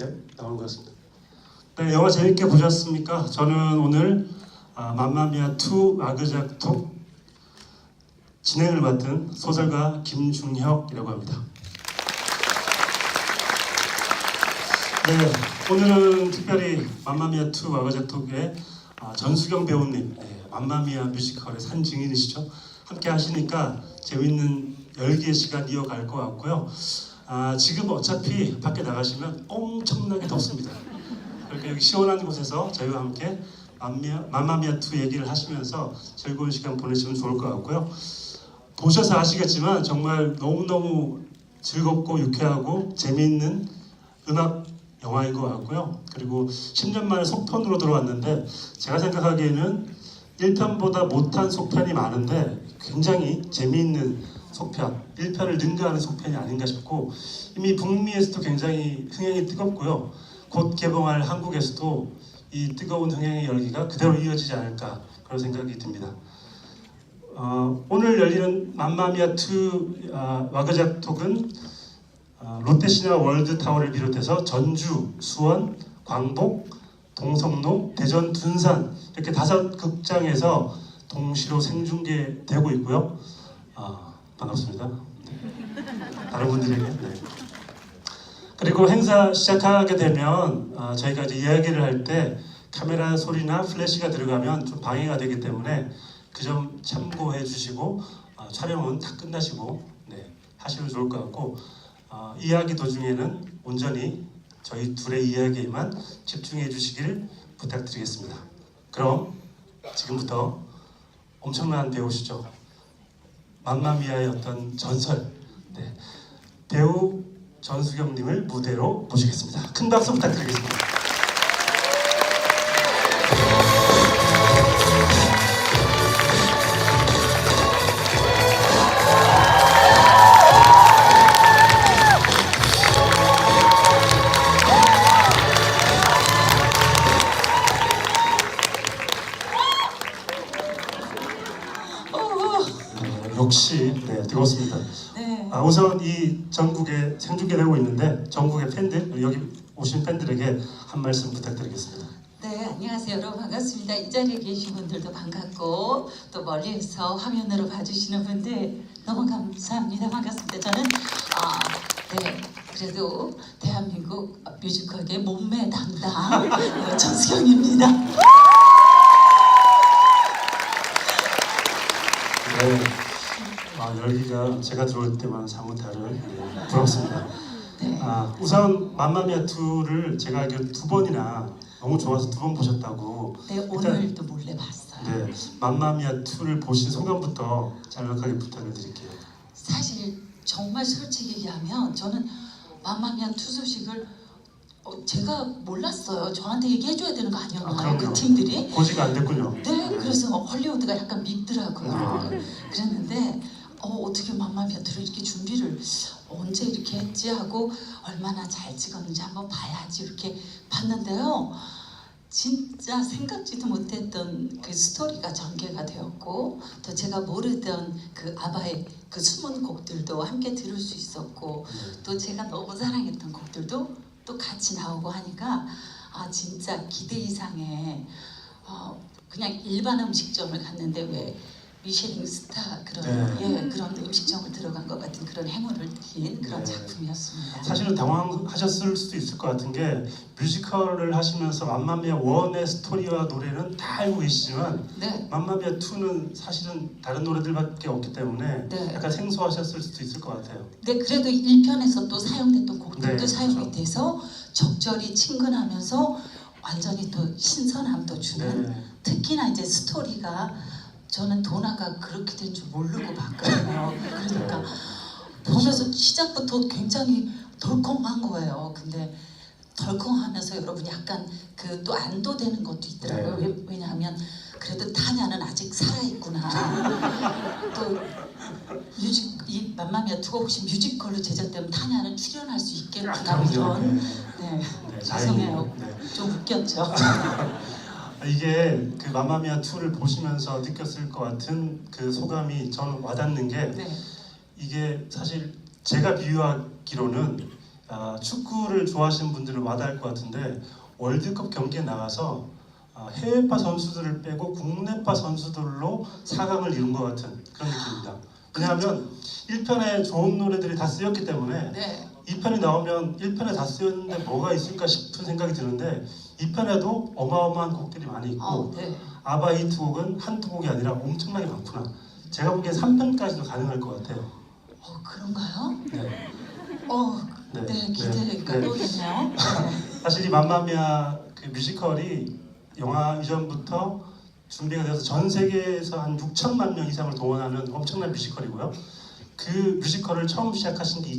네, 나온 것 같습니다. 네, 영화 재밌게 보셨습니까? 저는 오늘 맘마미아2 와그작톡 진행을 맡은 소설가 김중혁이라고 합니다. 네, 오늘은 특별히 맘마미아2 와그작톡의 전수경 배우님, 맘마미아 뮤지컬의 산 증인이시죠? 함께 하시니까 재밌는 열기의 시간 이어갈 것 같고요. 지금 어차피 밖에 나가시면 엄청나게 덥습니다. 그러니까 여기 시원한 곳에서 저희와 함께 맘마미아2 얘기를 하시면서 즐거운 시간 보내시면 좋을 것 같고요. 보셔서 아시겠지만 정말 너무너무 즐겁고 유쾌하고 재미있는 음악 영화인 것 같고요. 그리고 10년 만에 속편으로 들어왔는데 제가 생각하기에는 1편보다 못한 속편이 많은데 굉장히 재미있는 속편, 1편을 능가하는 속편이 아닌가 싶고 이미 북미에서도 굉장히 흥행이 뜨겁고요. 곧 개봉할 한국에서도 이 뜨거운 흥행의 열기가 그대로 이어지지 않을까 그런 생각이 듭니다. 오늘 열리는 맘마미아2 와그작톡은 롯데시네마 월드타워를 비롯해서 전주, 수원, 광복, 동성로, 대전, 둔산 이렇게 5극장에서 동시로 생중계되고 있고요. 반갑습니다. 다른 분들에게. 네. 그리고 행사 시작하게 되면 저희가 이제 이야기를 할 때 카메라 소리나 플래시가 들어가면 좀 방해가 되기 때문에 그 점 참고해 주시고 촬영은 다 끝나시고 하시면 좋을 것 같고 이야기 도중에는 온전히 저희 둘의 이야기에만 집중해 주시길 부탁드리겠습니다. 그럼 지금부터 엄청난 배우시죠. 맘마미아의 어떤 전설 배우 전수경님을 무대로 모시겠습니다. 큰 박수 부탁드리겠습니다. 역시 뜨겁습니다. 네. 우선 이 전국에 생중계되고 있는데 전국의 팬들, 여기 오신 팬들에게 한 말씀 부탁드리겠습니다. 네, 안녕하세요. 여러분 반갑습니다. 이 자리에 계신 분들도 반갑고 또 멀리서 화면으로 봐주시는 분들 너무 감사합니다. 반갑습니다. 저는 그래도 대한민국 뮤지컬계 몸매 담당 전수경입니다. 네. 열기가 제가 들어올 때만 사뭇 다른 부럽습니다. 네. 우선 맘마미아2를 제가 알기로 2번이나 너무 좋아서 2번 보셨다고. 네, 오늘도 몰래 봤어요. 네, 맘마미아2를 보신 소감부터 간략하게 부탁을 드릴게요. 사실 정말 솔직히 얘기하면 저는 맘마미아2 소식을 제가 몰랐어요. 저한테 얘기해줘야 되는 거 아니었나요? 그 팀들이? 고지가 안 됐군요. 네, 그래서 헐리우드가 약간 밉더라고요. 그랬는데 어떻게 맘마미아2를 이렇게 준비를 언제 이렇게 했지 하고 얼마나 잘 찍었는지 한번 봐야지 이렇게 봤는데요. 진짜 생각지도 못했던 그 스토리가 전개가 되었고 또 제가 모르던 그 아바의 그 숨은 곡들도 함께 들을 수 있었고 또 제가 너무 사랑했던 곡들도 또 같이 나오고 하니까 진짜 기대 이상의 그냥 일반 음식점을 갔는데 왜 미쉐린 스타 그런 그런 음식점을 들어간 것 같은 그런 행운을 띈 그런 작품이었습니다. 사실은 당황하셨을 수도 있을 것 같은 게 뮤지컬을 하시면서 맘마미아 1의 스토리와 노래는 다 알고 계시지만 맘마미아 2는 사실은 다른 노래들밖에 없기 때문에 약간 생소하셨을 수도 있을 것 같아요. 네, 그래도 1편에서 또 사용됐던 곡들도 사용이 그렇죠. 돼서 적절히 친근하면서 완전히 또 신선함도 주는 특히나 이제 스토리가 저는 도나가 그렇게 된 줄 모르고 봤거든요. 그러니까 보면서 시작부터 굉장히 덜컹한 거예요. 근데 덜컹하면서 여러분 약간 그 또 안도되는 것도 있더라고요. 왜냐하면 그래도 타냐는 아직 살아있구나. 또 이 맘마미아2가 혹시 뮤지컬로 제작되면 타냐는 출연할 수 있겠구나 이런. 죄송해요. 좀 웃겼죠. 이게 그 맘마미아2를 보시면서 느꼈을 것 같은 그 소감이 저는 와닿는 게 이게 사실 제가 비유하기로는 축구를 좋아하시는 분들은 와닿을 것 같은데 월드컵 경기에 나가서 해외파 선수들을 빼고 국내파 선수들로 4강을 이룬 것 같은 그런 느낌입니다. 왜냐하면 1편에 좋은 노래들이 다 쓰였기 때문에 네. 2편이 나오면 1편에 다 쓰였는데 뭐가 있을까 싶은 생각이 드는데 2편에도 어마어마한 곡들이 많이 있고 네. 아바 히트곡은 한두 곡이 아니라 엄청나게 많구나. 제가 보기엔 3편까지도 가능할 것 같아요. 그런가요? 네. 네, 기대가 또 되네요. 사실 이 맘마미아 그 뮤지컬이 영화 이전부터 준비가 되어서 전 세계에서 한 6천만 명 이상을 동원하는 엄청난 뮤지컬이고요. 그 뮤지컬을 처음 시작하신 게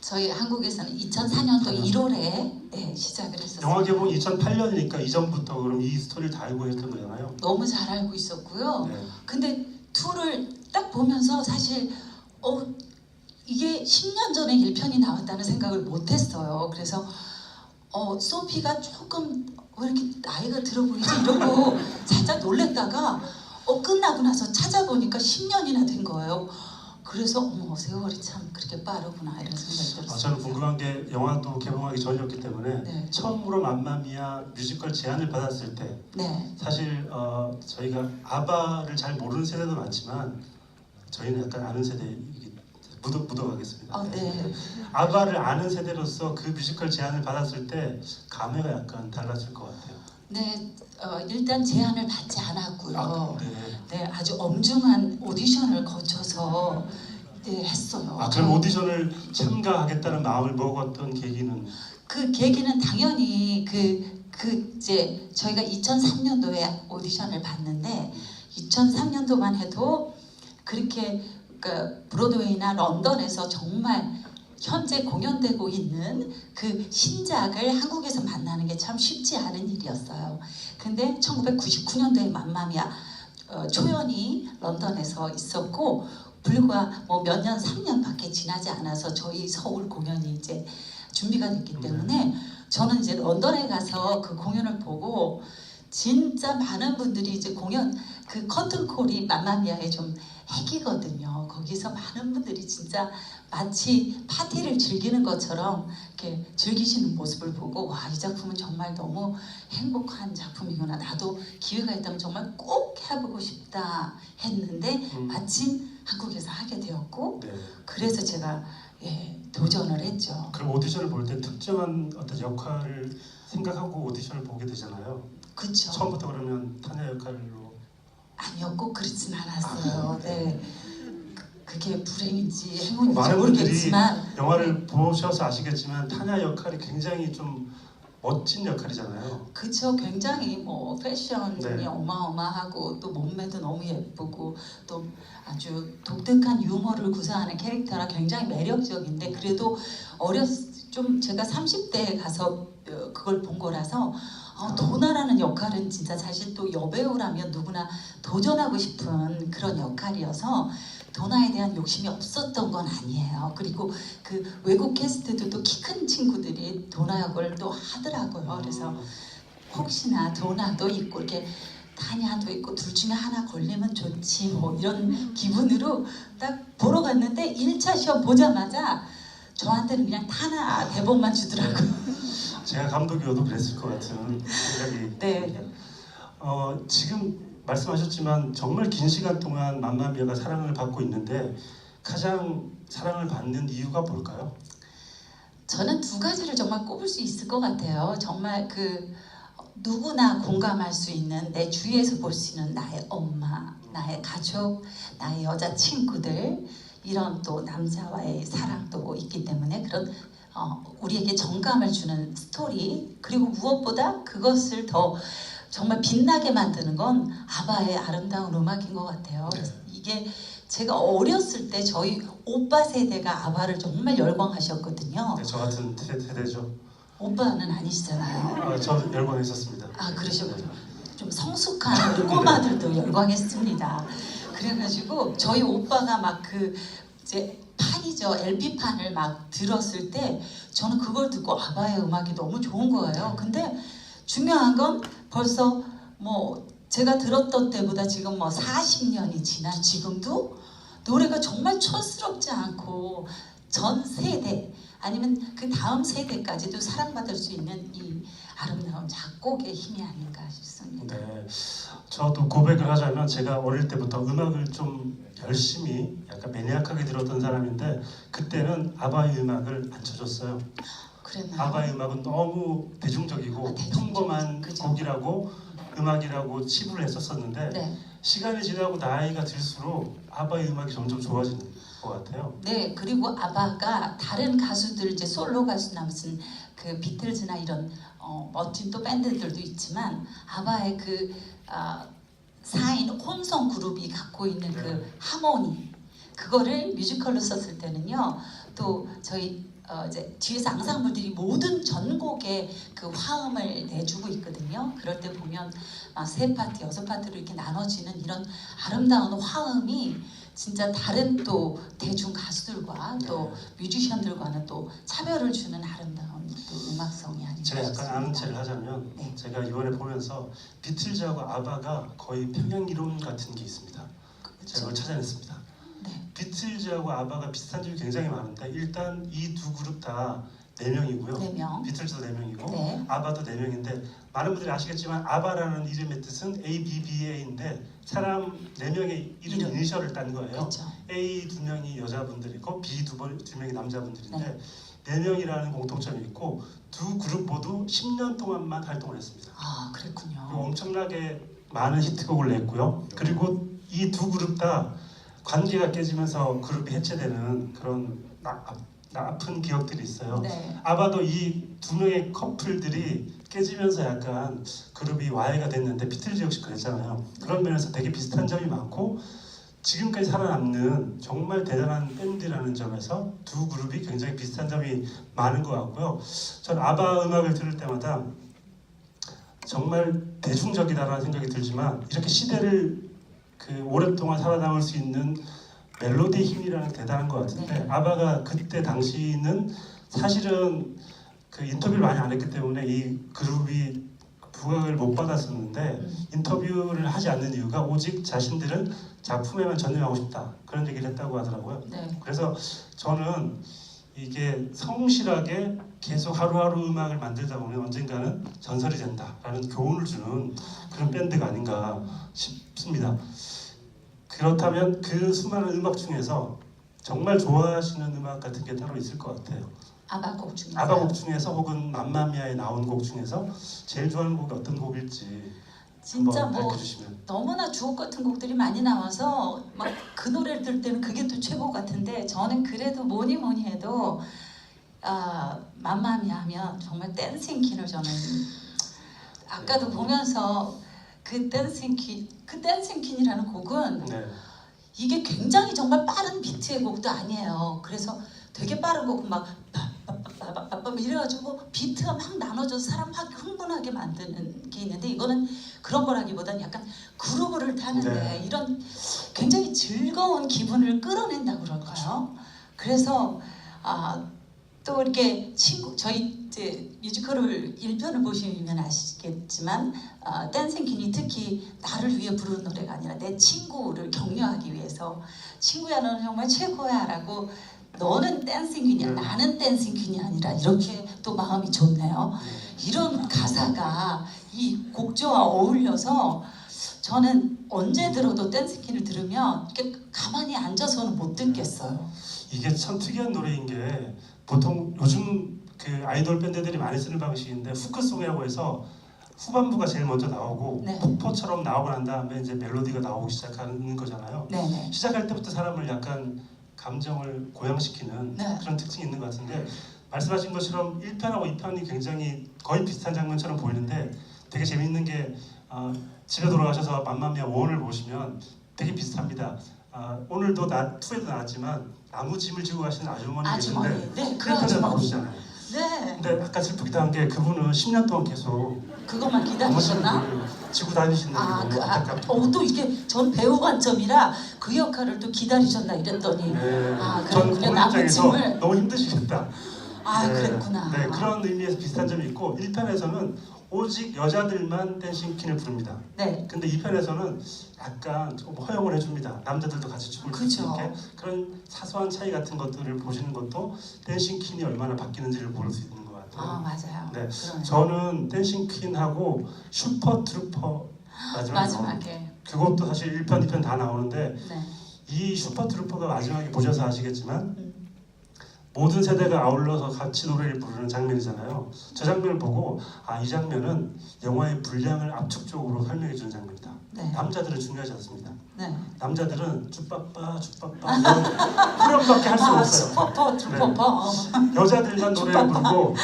저희 한국에서는 2004년도 1월에 시작을 했었어요. 영화 개봉 2008년이니까 이전부터 그럼 이 스토리를 다 알고 했던 거잖아요. 너무 잘 알고 있었고요. 네. 근데 2를 딱 보면서 사실 이게 10년 전에 1편이 나왔다는 생각을 못했어요. 그래서 소피가 조금 왜 이렇게 나이가 들어 보이지 이러고 살짝 놀랬다가 끝나고 나서 찾아보니까 10년이나 된 거예요. 그래서 세월이 참 그렇게 빠르구나 이런 생각이 들었어요. 저는 궁금한 게 영화도 개봉하기 전이었기 때문에 네. 처음으로 맘마미아 뮤지컬 제안을 받았을 때 네. 사실 저희가 아바를 잘 모르는 세대도 많지만 저희는 약간 아는 세대 묻어가겠습니다. 네. 아바를 아는 세대로서 그 뮤지컬 제안을 받았을 때 감회가 약간 달랐을 것 같아요. 네, 일단 제안을 받지 않았고요. 네. 네, 아주 엄중한 오디션을 거쳐서 했어요. 그럼 오디션을 참가하겠다는 마음을 먹었던 계기는? 그 계기는 당연히 이제 저희가 2003년도에 오디션을 봤는데 2003년도만 해도 그렇게 브로드웨이나 런던에서 정말 현재 공연되고 있는 그 신작을 한국에서 만나는 게 참 쉽지 않은 일이었어요. 근데 1999년도에 맘마미아 초연이 런던에서 있었고 불과 몇 년, 3년밖에 지나지 않아서 저희 서울 공연이 이제 준비가 됐기 때문에 저는 이제 런던에 가서 그 공연을 보고 진짜 많은 분들이 이제 공연 그 커튼콜이 맘마미아의 좀 핵이거든요. 거기서 많은 분들이 진짜 마치 파티를 즐기는 것처럼 이렇게 즐기시는 모습을 보고 와, 이 작품은 정말 너무 행복한 작품이구나. 나도 기회가 있다면 정말 꼭 해보고 싶다 했는데 마침 한국에서 하게 되었고 네. 그래서 제가 도전을 했죠. 그럼 오디션을 볼 때 특정한 어떤 역할을 생각하고 오디션을 보게 되잖아요. 그렇죠. 처음부터 그러면 타냐 역할로? 아니요, 꼭 그렇진 않았어요. 네. 그게 불행인지 행운인지 많은 분들이 모르겠지만 영화를 보셔서 아시겠지만 타냐 역할이 굉장히 좀 멋진 역할이잖아요. 그쵸. 굉장히 패션이 네. 어마어마하고 또 몸매도 너무 예쁘고 또 아주 독특한 유머를 구사하는 캐릭터라 굉장히 매력적인데 그래도 좀 제가 30대에 가서 그걸 본 거라서 도나라는 역할은 진짜 사실 또 여배우라면 누구나 도전하고 싶은 그런 역할이어서 도나에 대한 욕심이 없었던 건 아니에요. 그리고 그 외국 캐스트도 또 키 큰 친구들이 도나 역을 또 하더라고요. 그래서 혹시나 도나도 있고 이렇게 타냐도 있고 둘 중에 하나 걸리면 좋지 이런 기분으로 딱 보러 갔는데 1차 시험 보자마자 저한테는 그냥 타나 대본만 주더라고요. 제가 감독이어도 그랬을 것 같은 생각이. 네. 지금 말씀하셨지만 정말 긴 시간 동안 맘마미아가 사랑을 받고 있는데 가장 사랑을 받는 이유가 뭘까요? 저는 두 가지를 정말 꼽을 수 있을 것 같아요. 정말 누구나 공감할 수 있는 내 주위에서 볼 수 있는 나의 엄마, 나의 가족, 나의 여자친구들 이런 또 남자와의 사랑도 있기 때문에 그런 우리에게 정감을 주는 스토리 그리고 무엇보다 그것을 더 정말 빛나게 만드는 건 아바의 아름다운 음악인 것 같아요. 그래서 이게 제가 어렸을 때 저희 오빠 세대가 아바를 정말 열광하셨거든요. 네, 저 같은 세대죠. 오빠는 아니시잖아요. 저 열광했었습니다. 그러셨군요. 좀 성숙한 우리 꼬마들도 열광했습니다. 그래가지고 저희 오빠가 막 이제 판이죠. LP판을 막 들었을 때 저는 그걸 듣고 아바의 음악이 너무 좋은 거예요. 근데 중요한 건 벌써 제가 들었던 때보다 지금 40년이 지난 지금도 노래가 정말 촌스럽지 않고 전 세대 아니면 그 다음 세대까지도 사랑받을 수 있는 이 아름다운 작곡의 힘이 아닌가 싶습니다. 네, 저도 고백을 하자면 제가 어릴 때부터 음악을 좀 열심히 약간 매니악하게 들었던 사람인데 그때는 아바의 음악을 안 쳐줬어요. 그랬나요? 아바의 음악은 너무 대중적이고 평범한 그죠. 곡이라고 음악이라고 치부를 했었었는데 네. 시간이 지나고 나이가 들수록 아바의 음악이 점점 좋아지는 것 같아요. 네, 그리고 아바가 다른 가수들 이제 솔로 가수나 무슨 그 비틀즈나 이런 멋진 또 밴드들도 있지만 아바의 그 4인 혼성 그룹이 갖고 있는 그 하모니 그거를 뮤지컬로 썼을 때는요 또 저희 이제 뒤에서 앙상블들이 모든 전곡에 그 화음을 내주고 있거든요. 그럴 때 보면 막 3파트, 6파트로 이렇게 나눠지는 이런 아름다운 화음이 진짜 다른 또 대중 가수들과 또 뮤지션들과는 또 차별을 주는 아름다운 또 음악성이 아닌가 제가 약간 싶습니다. 아는 체를 하자면 네. 제가 이번에 보면서 비틀즈하고 아바가 거의 평행 이론 같은 게 있습니다. 제가 그걸 찾아냈습니다. 네. 비틀즈하고 아바가 비슷한 점이 굉장히 많은데 일단 이 두 그룹 다 4명이고요. 4명. 비틀즈도 4명이고 네. 아바도 4명인데 많은 분들이 아시겠지만 아바라는 이름의 뜻은 ABBA인데 사람 4명의 이름 이니셜을 딴 거예요. 그렇죠. A 2명이 여자분들이고 B 2명이 남자분들인데 네. 4명이라는 공통점이 있고 두 그룹 모두 10년 동안만 활동을 했습니다. 아, 그랬군요. 그리고 엄청나게 많은 히트곡을 냈고요. 그리고 이 두 그룹 다 관계가 깨지면서 그룹이 해체되는 그런 아픈 기억들이 있어요. 네. 아바도 이 두 명의 커플들이 깨지면서 약간 그룹이 와해가 됐는데 비틀즈 역시 그랬잖아요. 그런 면에서 되게 비슷한 점이 많고 지금까지 살아남는 정말 대단한 밴드라는 점에서 두 그룹이 굉장히 비슷한 점이 많은 것 같고요. 전 아바 음악을 들을 때마다 정말 대중적이다라는 생각이 들지만 이렇게 시대를 그 오랫동안 살아남을 수 있는 멜로디의 힘이라는 게 대단한 것 같은데 네. 아바가 그때 당시는 사실은 그 인터뷰를 많이 안 했기 때문에 이 그룹이 부각을 못 받았었는데 인터뷰를 하지 않는 이유가 오직 자신들은 작품에만 전념하고 싶다 그런 얘기를 했다고 하더라고요. 네. 그래서 저는 이게 성실하게 계속 하루하루 음악을 만들다 보면 언젠가는 전설이 된다라는 교훈을 주는 그런 밴드가 아닌가 싶습니다. 그렇다면 그 수많은 음악 중에서 정말 좋아하시는 음악 같은 게 따로 있을 것 같아요. 아바곡 중에서. 아바곡 중에서 혹은 맘마미아에 나온 곡 중에서 제일 좋아하는 곡이 어떤 곡일지 진짜 한번 뭐 밝혀주시면. 너무나 주옥 같은 곡들이 많이 나와서 막 그 노래를 들을 때는 그게 또 최고 같은데 저는 그래도 뭐니 해도 맘마미아 하면 정말 댄싱 퀸을 저는 아까도 보면서 그 댄싱 퀸이라는 곡은 네. 이게 굉장히 정말 빠른 비트의 곡도 아니에요. 그래서 되게 빠른 곡은 막 빠빠빠빠빠빠 이래가지고 비트가 막 나눠져서 사람 막 흥분하게 만드는 게 있는데 이거는 그런 거라기보다는 약간 그루브를 타는데 네. 이런 굉장히 즐거운 기분을 끌어낸다 그럴까요? 그래서 또 이렇게 저희 이제 뮤지컬을 1편을 보시면 아시겠지만 댄싱 퀸이 특히 나를 위해 부르는 노래가 아니라 내 친구를 격려하기 위해서 친구야 너는 정말 최고야 라고 너는 댄싱 퀸이야 나는 댄싱 퀸이 아니라 이렇게 또 마음이 좋네요. 이런 가사가 이 곡조와 어울려서 저는 언제 들어도 댄싱 퀸을 들으면 이렇게 가만히 앉아서는 못 듣겠어요. 이게 참 특이한 노래인 게 보통 요즘 그 아이돌 밴드들이 많이 쓰는 방식인데 후크송이라고 해서 후반부가 제일 먼저 나오고 네. 폭포처럼 나오고 난 다음에 이제 멜로디가 나오기 시작하는 거잖아요. 네네. 시작할 때부터 사람을 약간 감정을 고양시키는 네. 그런 특징이 있는 것 같은데 말씀하신 것처럼 1편하고 2편이 굉장히 거의 비슷한 장면처럼 보이는데 되게 재밌는 게 집에 돌아가셔서 맘마미아 1을 보시면 되게 비슷합니다. 오늘도 2에도 나왔지만 나무짐을 지고 가시는 아주머니 계신데 네, 그 1편에 아주머니. 나오시잖아요. 네. 근데 약간 슬프기도 한 게 그분은 10년 동안 계속 그것만 기다리셨나? 나무짐을 지고 다니시는 게 너무 안타깝고 또 이게 전 배우 관점이라 그 역할을 또 기다리셨나 이랬더니 네, 그래 전 그래 보는 입장에서 나무짐을 너무 힘드시겠다. 아, 네, 그랬구나. 네, 그런 의미에서 비슷한 점이 있고 1편에서는 오직 여자들만 댄싱 퀸을 부릅니다. 네. 근데 2편에서는 약간 좀 허용을 해줍니다. 남자들도 같이 춤을 출 수 그죠. 있게. 그런 사소한 차이 같은 것들을 보시는 것도 댄싱 퀸이 얼마나 바뀌는지를 볼 수 있는 것 같아요. 아, 맞아요. 네, 그러네요. 저는 댄싱 퀸하고 슈퍼 트루퍼 마지막에. 그것도 사실 1편, 2편 다 나오는데 네. 이 슈퍼 트루퍼가 마지막에 보셔서 아시겠지만 음. 모든 세대가 아울러서 같이 노래를 부르는 장면이잖아요. 저 장면을 보고 아, 이 장면은 영화의 분량을 압축적으로 설명해 주는 장면이다. 네. 남자들은 중요하지 않습니다. 네. 남자들은 쭈빠빠 쭈빠빠 이런 후렴밖에 할 수 없어요. 슈퍼퍼, 슈퍼퍼. 여자들만 노래를 부르고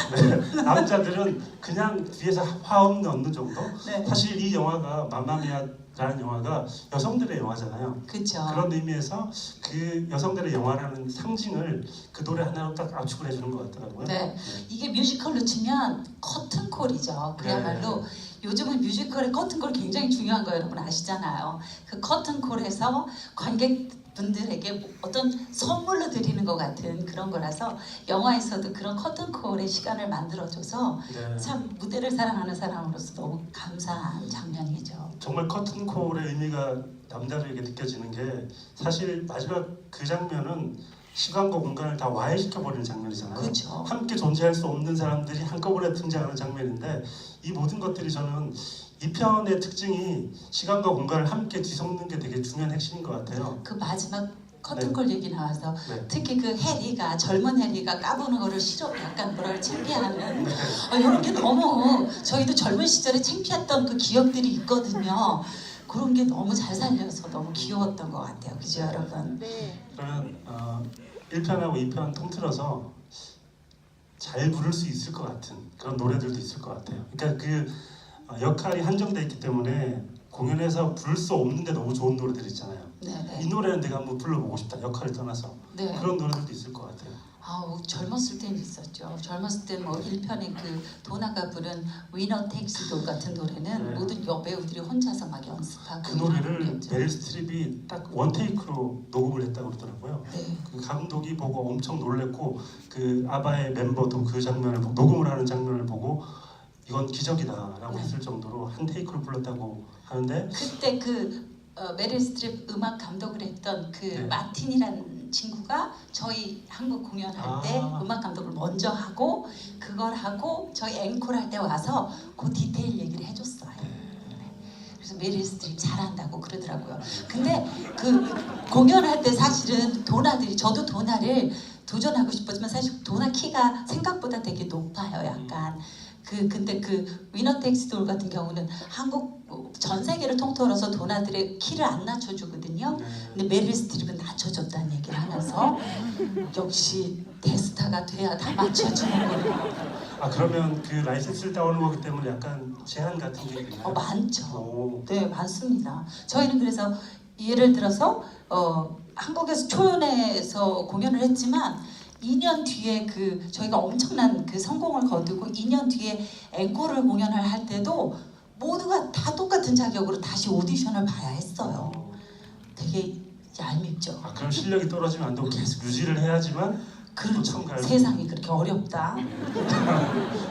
네. 남자들은 그냥 뒤에서 화음 넣는 정도. 네. 사실 이 영화가 맘마미아라는 영화가 여성들의 영화잖아요. 그렇죠. 그런 의미에서 그 여성들의 영화라는 상징을 그 노래 하나로 딱 압축을 해주는 것 같더라고요. 네. 이게 뮤지컬로 치면 커튼콜이죠. 그야말로 요즘은 뮤지컬의 커튼콜 굉장히 중요한 거 여러분 아시잖아요. 그 커튼콜에서 관객분들에게 어떤 선물로 드리는 것 같은 그런 거라서 영화에서도 그런 커튼콜의 시간을 만들어줘서 네. 참 무대를 사랑하는 사람으로서 너무 감사한 장면이죠. 정말 커튼콜의 의미가 남다르게 느껴지는 게 사실 마지막 그 장면은 시간과 공간을 다 와해시켜버리는 장면이잖아요. 그렇죠. 함께 존재할 수 없는 사람들이 한꺼번에 등장하는 장면인데 이 모든 것들이 저는 이 편의 특징이 시간과 공간을 함께 뒤섞는 게 되게 중요한 핵심인 것 같아요. 그 마지막 커튼콜 얘기 나와서 네. 특히 그 해리가 젊은 해리가 까부는 거를 싫어 약간 뭐랄 창피해하는 이런 게 너무 저희도 젊은 시절에 창피했던 그 기억들이 있거든요. 그런 게 너무 잘 살려서 너무 귀여웠던 것 같아요. 그죠 여러분? 네. 그러면 1편하고 2편 통틀어서 잘 부를 수 있을 것 같은 그런 노래들도 있을 것 같아요. 그러니까 그 역할이 한정돼 있기 때문에 공연에서 부를 수 없는데 너무 좋은 노래들 있잖아요. 네네. 이 노래는 내가 한번 불러보고 싶다. 역할을 떠나서 네. 그런 노래들도 있을 것 같아요. 아우 젊었을 때는 있었죠. 젊었을 때 뭐 1편에 그 도나가 부른 위너 텍스도 같은 노래는 네. 모든 여배우들이 혼자서 막 연습하고 그 노래를 그랬죠. 메릴 스트립이 딱 원테이크로 녹음을 했다고 그러더라고요. 네. 그 감독이 보고 엄청 놀랬고 그 아바의 멤버도 그 장면을 녹음을 하는 장면을 보고 이건 기적이다라고 네. 했을 정도로 한 테이크로 불렀다고 하는데 그때 그 메릴 스트립 음악 감독을 했던 그 네. 마틴이라는 친구가 저희 한국 공연할 때 음악 감독을 먼저 하고 그걸 하고 저희 앵콜 할 때 와서 그 디테일 얘기를 해줬어요. 네. 그래서 메릴 스트립 잘한다고 그러더라고요. 근데 그 공연할 때 사실은 도나들이 저도 도나를 도전하고 싶었지만 사실 도나 키가 생각보다 되게 높아요. 약간 근데 그 위너 텍스돌 같은 경우는 한국 전 세계를 통틀어서 도나들의 키를 안 낮춰주거든요. 근데 메릴 스트립은 낮춰줬다는 얘기를 하면서 역시 대스타가 돼야 다 맞춰주는구나. 아 그러면 그 라이센스를 따오는 거기 때문에 약간 제한 같은 게 있나요? 많죠. 오. 네, 많습니다. 저희는 그래서 예를 들어서 한국에서 초연에서 공연을 했지만 2년 뒤에 그 저희가 엄청난 그 성공을 거두고 2년 뒤에 앵콜을 공연을 할 때도 모두가 다 똑같은 자격으로 다시 오디션을 봐야 했어요. 되게 얄밉죠. 아 그럼 실력이 떨어지면 안 되고 계속 유지를 해야지만 그렇죠. 참가할 세상이 그렇게 어렵다.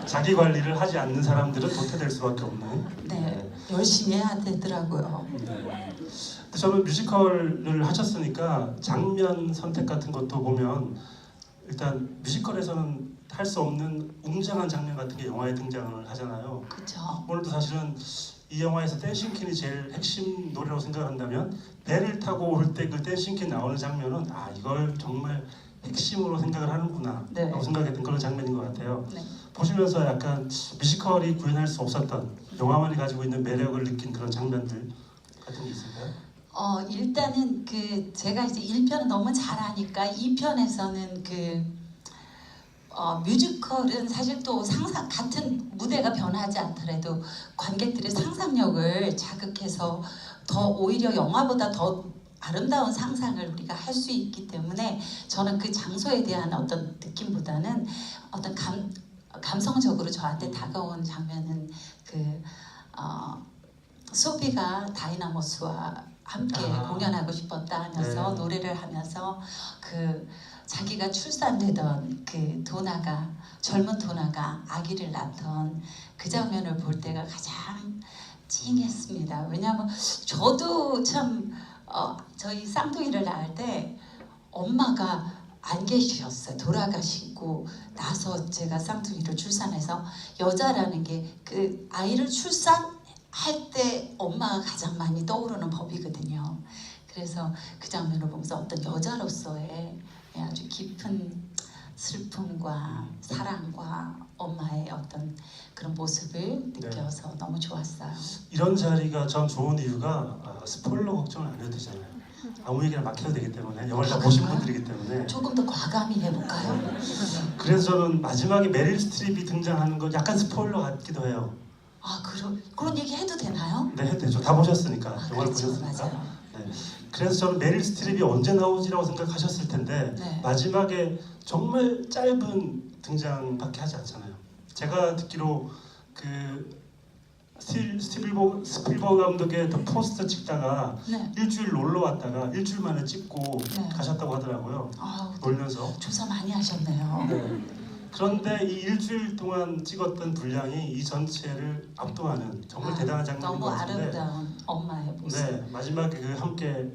자기 관리를 하지 않는 사람들은 도태될 수밖에 없는. 네, 열심히 해야 되더라고요. 네. 저는 뮤지컬을 하셨으니까 장면 선택 같은 것도 보면 일단 뮤지컬에서는 할 수 없는 웅장한 장면 같은 게 영화에 등장을 하잖아요. 그렇죠. 오늘도 사실은 이 영화에서 댄싱퀸이 제일 핵심 노래라고 생각한다면 배를 타고 올 때 그 댄싱퀸 나오는 장면은 아 이걸 정말 핵심으로 생각을 하는구나 네. 라고 생각했던 그런 장면인 것 같아요. 네. 보시면서 약간 뮤지컬이 구현할 수 없었던 영화만이 가지고 있는 매력을 느낀 그런 장면들 같은 게 있을까요? 일단은 그 제가 이제 1편은 너무 잘하니까 2편에서는 그 뮤지컬은 사실 또 상상 같은 무대가 변하지 않더라도 관객들의 상상력을 자극해서 더 오히려 영화보다 더 아름다운 상상을 우리가 할 수 있기 때문에 저는 그 장소에 대한 어떤 느낌보다는 어떤 감성적으로 저한테 다가온 장면은 그 소피가 다이나모스와 함께 공연하고 싶었다 하면서 네. 노래를 하면서 그 자기가 출산되던 그 도나가 젊은 도나가 아기를 낳던 그 장면을 볼 때가 가장 찡했습니다. 왜냐하면 저도 참 저희 쌍둥이를 낳을 때 엄마가 안 계셨어요. 돌아가시고 나서 제가 쌍둥이를 출산해서 여자라는 게 그 아이를 출산할 때 엄마가 가장 많이 떠오르는 법이거든요. 그래서 그 장면을 보면서 어떤 여자로서의 아주 깊은 슬픔과 사랑과 엄마의 어떤 그런 모습을 느껴서 너무 좋았어요. 이런 자리가 전 좋은 이유가 스포일러 걱정을 안 해도 되잖아요. 아무 얘기나 막 해도 되기 때문에 영화를 다 보신 분들이기 때문에 조금 더 과감히 해볼까요? 그래서 저는 마지막에 메릴 스트립이 등장하는 건 약간 스포일러 같기도 해요. 아 그런 얘기 해도 되나요? 네, 해도 되죠. 다 보셨으니까. 영화를 그렇죠, 보셨으니까. 맞아요. 네. 그래서 저는 메릴 스트립이 언제 나오지라고 생각하셨을 텐데 네. 마지막에 정말 짧은 등장밖에 하지 않잖아요. 제가 듣기로 그 스필버그 감독의 더 포스터 찍다가 네. 일주일 놀러 왔다가 일주일 만에 찍고 네. 가셨다고 하더라고요. 아, 놀면서. 조사 많이 하셨네요. 네. 그런데 이 일주일 동안 찍었던 분량이 이 전체를 압도하는 정말 대단한 장면인 것 너무 같은데 아름다운 엄마의 모습. 네, 마지막에 그 함께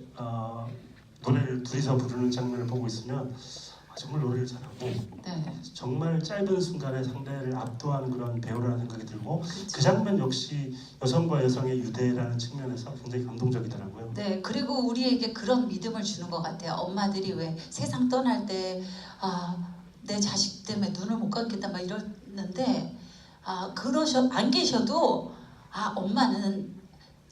노래를 둘이서 부르는 장면을 보고 있으면 정말 노래를 잘하고 네. 정말 짧은 순간에 상대를 압도하는 그런 배우라는 생각이 들고 그렇죠. 그 장면 역시 여성과 여성의 유대라는 측면에서 굉장히 감동적이더라고요. 네, 그리고 우리에게 그런 믿음을 주는 것 같아요. 엄마들이 왜 세상 떠날 때 내 자식 때문에 눈을 못 감겠다 막 이러는데 안 계셔도 엄마는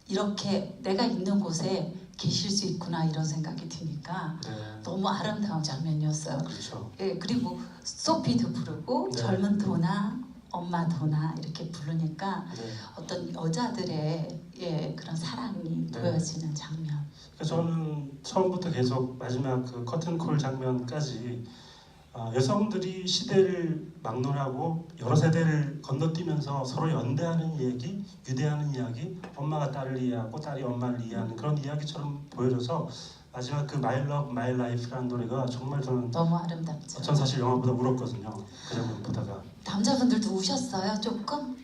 이렇게 내가 있는 곳에 계실 수 있구나 이런 생각이 드니까 네. 너무 아름다운 장면이었어요. 그렇죠. 예, 그리고 소피도 부르고 네. 젊은 도나 엄마 도나 이렇게 부르니까 네. 어떤 여자들의 그런 사랑이 네. 보여지는 장면. 그러니까 저는 처음부터 계속 마지막 그 커튼콜 장면까지 여성들이 시대를 막론하고 여러 세대를 건너뛰면서 서로 연대하는 얘기, 유대하는 이야기, 엄마가 딸을 이해하고 딸이 엄마를 이해하는 그런 이야기처럼 보여져서 마지막 그 My Love, My Life라는 노래가 정말 저는 너무 아름답죠. 전 사실 영화보다 울었거든요. 그 장면 보다가 남자분들도 우셨어요? 조금?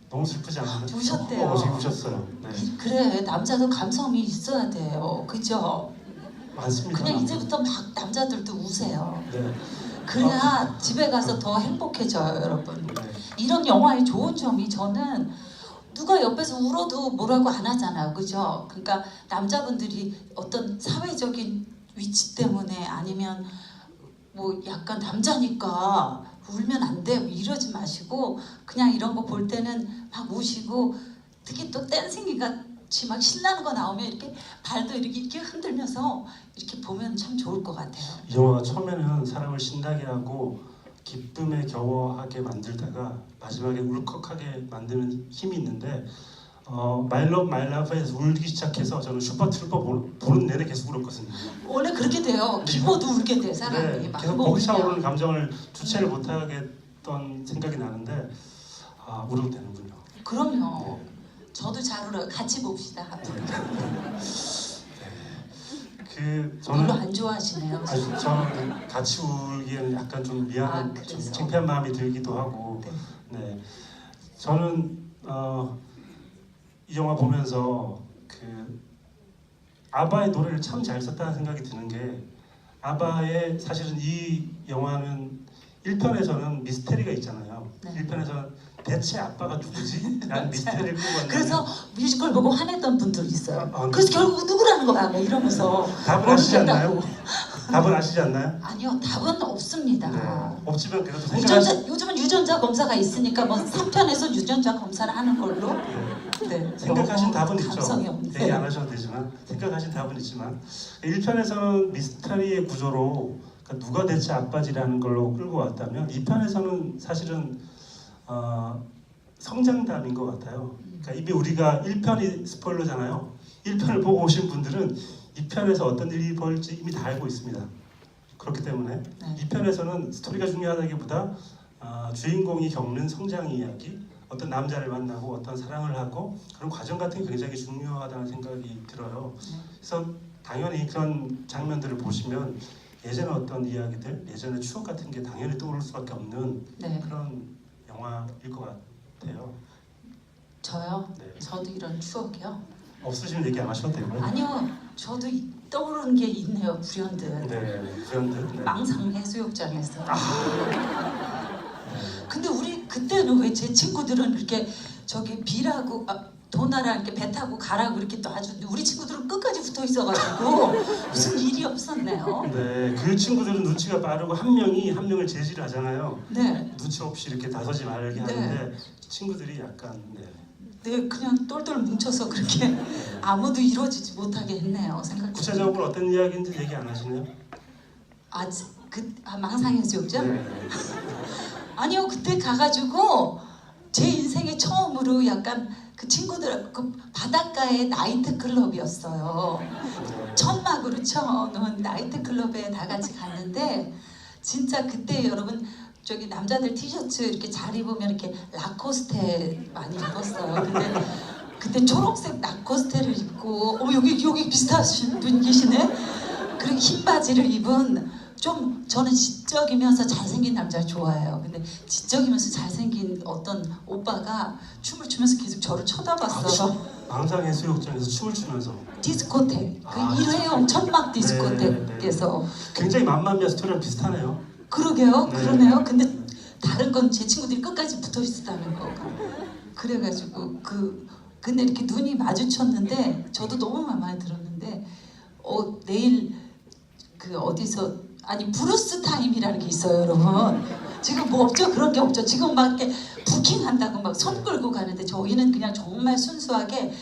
너무 슬프지 않아요? 우셨대요. 지금 우셨어요. 네. 그래, 남자도 감성이 있어야 돼요. 그죠? 많습니다. 그냥 이제부터 막 남자들도 우세요. 네. 그래야 집에 가서 더 행복해져요, 여러분. 네. 이런 영화의 좋은 점이 저는 누가 옆에서 울어도 뭐라고 안 하잖아요. 그죠? 그러니까 남자분들이 어떤 사회적인 위치 때문에 아니면 뭐 약간 남자니까 울면 안 돼 이러지 마시고 그냥 이런 거 볼 때는 막 우시고 특히 또 댄싱이 같이 막 신나는 거 나오면 이렇게 발도 이렇게 흔들면서 이렇게 보면 참 좋을 것 같아요. 이 영화가 처음에는 사람을 신나게 하고 기쁨에 겨워하게 만들다가 마지막에 울컥하게 만드는 힘이 있는데 My Love, My Life에서 울기 시작해서 저는 슈퍼트루퍼 보는 내내 계속 울었거든요. 원래 그렇게 돼요. 기뻐도 울게 돼 사람이. 네, 막 계속 뭐 벅차오르는 울면. 감정을 주체를 못하겠던 생각이 나는데 울어도 되는군요. 그럼요. 네. 저도 잘 울어요. 같이 봅시다. 그 별로 저는 안 좋아하시네요. 저는 같이 울기에는 약간 좀 미안한, 좀 그래서. 창피한 마음이 들기도 하고, 네, 저는 이 영화 보면서 그 아바의 노래를 참 잘 썼다는 생각이 드는 게 아바의 사실은 이 영화는 1편에서는 미스테리가 있잖아요. 네. 1편에서는 대체 아빠가 누구지? 라는 미스테리를 끌고 왔는데 그래서 뮤지컬 보고 화냈던 분들 있어요. 네. 그래서 결국 누구라는 거야? 막 이러면서 답은 아시지 않나요? 모르겠다고. 답은 아시지 않나요? 아니요, 답은 없습니다. 네. 없지만 그래도 생각하시... 요즘은 유전자 검사가 있으니까 뭐 3편에서 유전자 검사를 하는 걸로. 네. 생각하신 답은 있죠. 감성이 없네. 얘기 안 하셔도 되지만 생각하신 답은 있지만 1편에서는 미스터리의 구조로 그러니까 누가 대체 아빠지라는 걸로 끌고 왔다면 2편에서는 사실은 성장담인 것 같아요. 그러니까 이미 우리가 1편이 스포일러잖아요. 1편을 보고 오신 분들은 2편에서 어떤 일이 벌일지 이미 다 알고 있습니다. 그렇기 때문에 네. 2편에서는 스토리가 중요하다기보다 주인공이 겪는 성장 이야기, 어떤 남자를 만나고 어떤 사랑을 하고 그런 과정 같은 게 굉장히 중요하다는 생각이 들어요. 그래서 당연히 그런 장면들을 보시면 예전에 어떤 이야기들, 예전의 추억 같은 게 당연히 떠오를 수밖에 없는 네. 그런 영화일 것 같아요. 저요? 네. 저도 이런 추억이요? 없으시면 얘기 안 하셔도 되고요. 아니요, 저도 떠오르는 게 있네요, 불현듯. 네, 불현듯. 네. 망상 해수욕장에서. 네. 근데 우리 그때는 왜 제 친구들은 이렇게 저기 비라고 도나라 이렇게 배 타고 가라고 이렇게 또 아주 우리 친구들은 끝까지 붙어 있어가지고 무슨 일이 없었네요. 네, 그 친구들은 눈치가 빠르고 한 명이 한 명을 제지를 하잖아요. 네, 눈치 없이 이렇게 나서지 말게 하는데 친구들이 약간 네 그냥 똘똘 뭉쳐서 그렇게 아무도 이루어지지 못하게 했네요. 생각. 구체적으로 어떤 이야기인지 얘기 안 하시네요? 망상 해수욕장? 네. 아니요, 그때 가가지고 제 인생에 처음으로 약간 그 친구들 그 바닷가의 나이트 클럽이었어요. 천막으로 쳐놓은 나이트 클럽에 다 같이 갔는데 진짜 그때 여러분 저기 남자들 티셔츠 이렇게 잘 입으면 이렇게 라코스테 많이 입었어요. 근데 그때 초록색 라코스테를 입고 여기 비슷하신 분 계시네. 그리고 흰 바지를 입은 좀 저는 지적이면서 잘생긴 남자를 좋아해요. 근데 지적이면서 잘생긴 어떤 오빠가 춤을 추면서 계속 저를 쳐다봤어요. 망상 해수욕장에서 춤을 추면서 디스코텍, 그 일회용 천막 디스코텍에서. 굉장히 맘마미아 스토리랑 비슷하네요. 그러게요, 네. 그러네요. 근데 다른 건 제 친구들이 끝까지 붙어 있었다는 거. 그래가지고 근데 이렇게 눈이 마주쳤는데 저도 너무 마음에 들었는데 내일 그 어디서 브루스 타임이라는 게 있어요, 여러분. 지금 뭐 없죠? 그런 게 없죠. 지금 막 이렇게 부킹한다고 막 손 끌고 가는데 저희는 그냥 정말 순수하게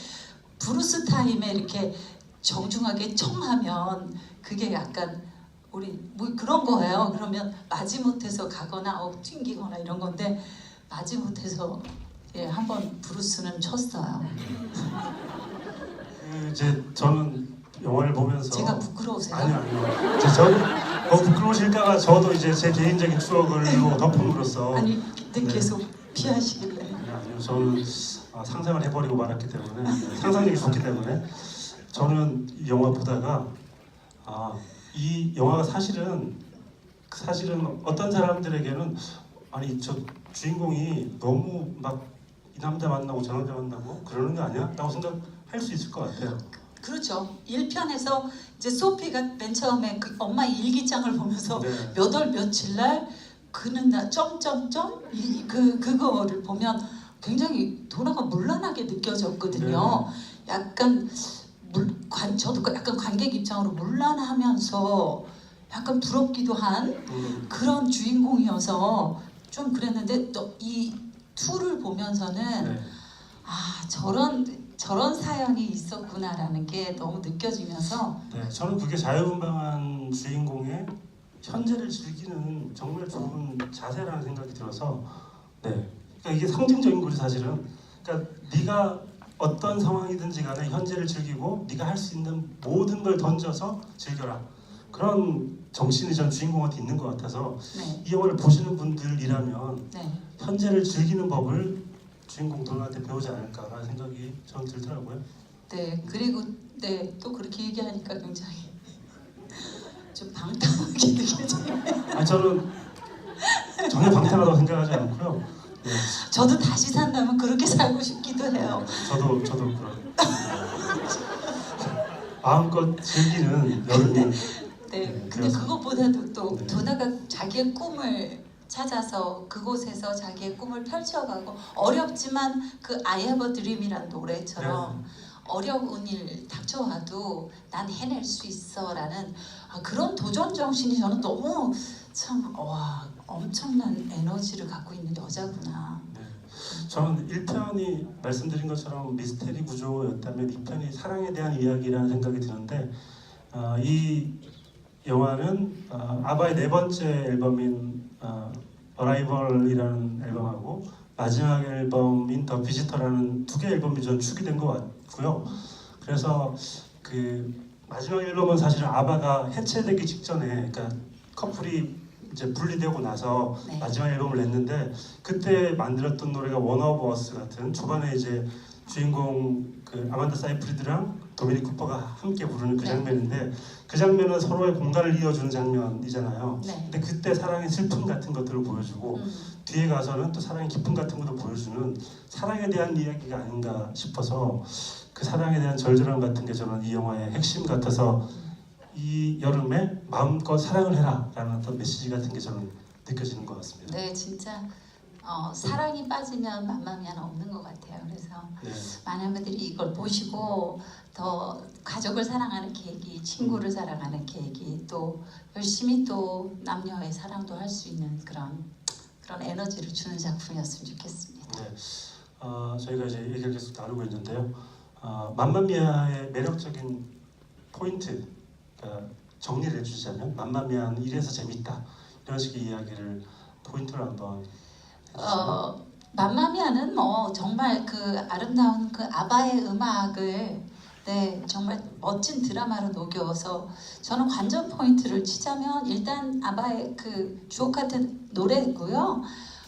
브루스 타임에 이렇게 정중하게 청하면 그게 약간 우리 뭐 그런 거예요. 그러면 마지못해서 가거나 튕기거나 이런 건데 마지못해서 한번 브루스는 쳤어요. 이제 저는 영화를 보면서 제가 부끄러우세요? 아니요. 이제 저는 부끄러우실까봐 저도 이제 제 개인적인 추억을 덮음으로써 아니 근데 계속 피하시길래. 아니요. 저는 상상을 해버리고 말았기 때문에 상상력이 좋기 때문에 저는 이 영화 보다가 이 영화가 사실은 어떤 사람들에게는 아니 저 주인공이 너무 막 이 남자 만나고 저 남자 만나고 그러는 거 아니야? 라고 생각할 수 있을 것 같아요. 그렇죠. 1편에서 이제 소피가 맨 처음에 그 엄마의 일기장을 보면서 네. 몇 월 며칠 날 그는 나 점점점 그거를 보면 굉장히 도나가 물란하게 느껴졌거든요. 네. 약간 저도 약간 관객 입장으로 물란하면서 약간 부럽기도 한 그런 주인공이어서 좀 그랬는데 또 이 2를 보면서는 네. 저런 사연이 있었구나라는 게 너무 느껴지면서 네, 저는 그게 자유분방한 주인공의 현재를 즐기는 정말 좋은 자세라는 생각이 들어서 그러니까 이게 상징적인 거지 사실은. 그러니까 네가 어떤 상황이든지 간에 현재를 즐기고 네가 할 수 있는 모든 걸 던져서 즐겨라. 그런 정신이 전 주인공한테 있는 것 같아서 이 영화를 보시는 분들이라면 현재를 즐기는 법을 주인공 도나한테 배우지 않을까라는 생각이 저는 들더라고요. 네, 그리고 또 그렇게 얘기하니까 굉장히 좀 방탕하게 느껴져요. 저는 전혀 방탕하다고 생각하지 않고요. 네. 저도 다시 산다면 그렇게 살고 싶기도 해요. 저도 그런 마음껏 즐기는 여름이. 근데 그것보다도 또 네. 도나가 자기의 꿈을 찾아서 그곳에서 자기의 꿈을 펼쳐가고 어렵지만 그 I have a dream이란 노래처럼 어려운 일 닥쳐와도 난 해낼 수 있어라는 그런 도전 정신이 저는 너무 참 엄청난 에너지를 갖고 있는 여자구나. 저는 1편이 말씀드린 것처럼 미스테리 구조였다면 2편이 사랑에 대한 이야기라는 생각이 드는데 이 영화는 아바의 4번째 앨범인 어라이벌이라는 앨범하고 마지막 앨범인 더 비지터라는 2개 앨범이 전 축이 된 것 같고요. 그래서 그 마지막 앨범은 사실은 아바가 해체되기 직전에, 그러니까 커플이 이제 분리되고 나서 네. 마지막 앨범을 냈는데 그때 만들었던 노래가 원 오브 어스 같은 초반에 이제 주인공 그 아만다 사이프리드랑 도미닉 쿠퍼가 함께 부르는 그 네. 장면인데 그 장면은 서로의 공간을 이어주는 장면이잖아요. 네. 근데 그때 사랑의 슬픔 같은 것들을 보여주고 뒤에 가서는 또 사랑의 기쁨 같은 것도 보여주는 사랑에 대한 이야기가 아닌가 싶어서 그 사랑에 대한 절절함 같은 게 저는 이 영화의 핵심 같아서 이 여름에 마음껏 사랑을 해라라는 어떤 메시지 같은 게 저는 느껴지는 것 같습니다. 네, 진짜 사랑이 빠지면 맘마미아는 없는 것 같아요. 그래서 네. 많은 분들이 이걸 보시고 더 가족을 사랑하는 계기, 친구를 사랑하는 계기, 또 열심히 또 남녀의 사랑도 할 수 있는 그런 에너지를 주는 작품이었으면 좋겠습니다. 네. 저희가 이제 얘기를 계속 나누고 있는데요. 맘마미아의 매력적인 포인트 정리를 해주자면 맘마미아는 이래서 재밌다 이런 식의 이야기를 포인트로 한번 해주시면. 맘마미아는 뭐 정말 그 아름다운 그 아바의 음악을 네 정말 멋진 드라마로 녹여서 저는 관전 포인트를 치자면 일단 아바의 그 주옥 같은 노래고요.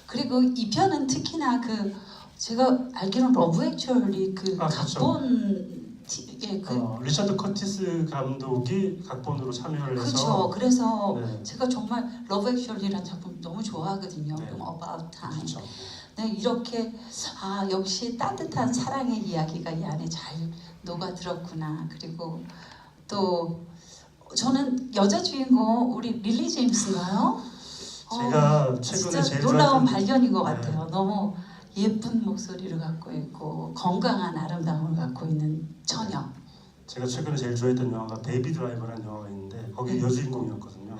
그리고 이 편은 특히나 그 제가 알기로는 러브 액츄얼리 그 그렇죠. 각본 리처드 커티스 감독이 각본으로 참여를 해서 그렇죠. 그래서 네. 제가 정말 러브 액츄얼리라는 작품 너무 좋아하거든요. 네. 그럼 About Time. 그렇죠. 네, 이렇게 역시 따뜻한 사랑의 이야기가 이 안에 잘 녹아들었구나. 그리고 또 저는 여자 주인공 우리 릴리 제임스인가요? 제가 최근에 진짜 제일 놀라운 좋아했던 발견인 것 네. 같아요. 너무 예쁜 목소리를 갖고 있고 건강한 아름다움을 갖고 있는 처녀. 제가 최근에 제일 좋아했던 영화가 베이비 드라이버라는 영화가 있는데 거기 네. 여주인공이었거든요.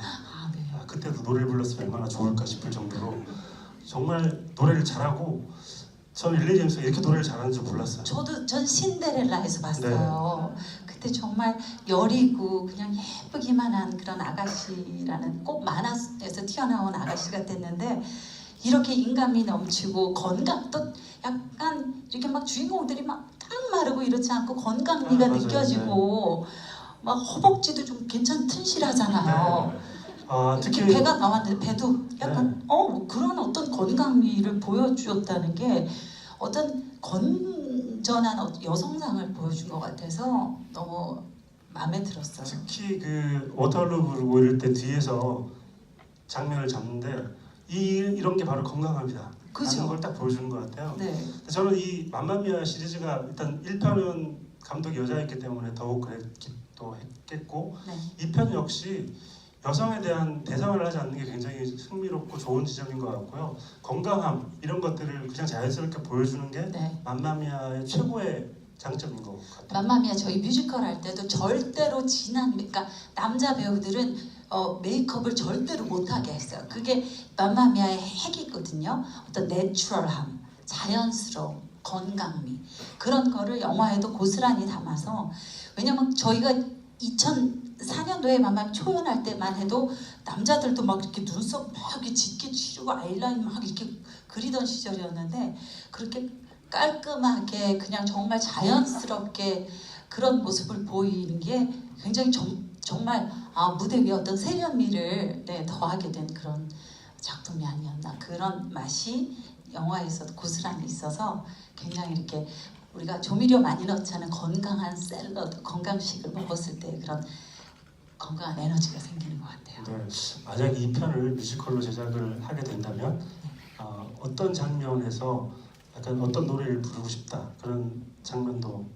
네. 그때도 노래를 불렀으면 얼마나 좋을까 싶을 정도로 정말 노래를 잘하고 저는 릴리 제임스가 이렇게 노래를 잘하는 줄 몰랐어요. 전 신데렐라에서 봤어요. 그때 정말 여리고 그냥 예쁘기만 한 그런 아가씨라는 꼭 만화에서 튀어나온 아가씨 같았는데 이렇게 인간미 넘치고 건강도 약간 이렇게 막 주인공들이 막 딱 마르고 이렇지 않고 건강미가 맞아요. 느껴지고 막 허벅지도 좀 괜찮 튼실하잖아요. 특히 배가 나왔는데 배도 약간 그런 어떤 건강미를 보여주었다는 게 어떤 건전한 여성상을 보여준 것 같아서 너무 마음에 들었어요. 특히 그 워터루 부르고 이럴 때 뒤에서 장면을 잡는데 이런 게 바로 건강합니다. 그죠? 라는 걸 딱 보여주는 것 같아요. 네. 저는 이 맘마미아 시리즈가 일단 1편은 감독이 여자였기 때문에 더욱 그랬기도 했겠고 네. 2편 역시 여성에 대한 대상을 하지 않는 게 굉장히 흥미롭고 좋은 지점인 것 같고요. 건강함 이런 것들을 그냥 자연스럽게 보여주는 게 네. 맘마미아의 최고의 장점인 것 같아요. 맘마미아 저희 뮤지컬 할 때도 절대로 그러니까 남자 배우들은 메이크업을 절대로 못하게 했어요. 그게 맘마미아의 핵이거든요. 어떤 내추럴함, 자연스러움, 건강미 그런 거를 영화에도 고스란히 담아서 왜냐면 저희가 2004년도에 맘마미 초연할 때만 해도 남자들도 막 이렇게 눈썹 막 이렇게 짙게 칠하고 아이라인 막 이렇게 그리던 시절이었는데 그렇게 깔끔하게 그냥 정말 자연스럽게 그런 모습을 보이는 게 굉장히 정말 무대 위에 어떤 세련미를 더하게 된 그런 작품이 아니었나 그런 맛이 영화에서 고스란히 있어서 굉장히 이렇게 우리가 조미료 많이 넣지 않은 건강한 샐러드, 건강식을 먹었을 때 그런 건강한 에너지가 생기는 것 같아요. 네, 만약 이 편을 뮤지컬로 제작을 하게 된다면 어떤 장면에서 약간 어떤 노래를 부르고 싶다 그런 장면도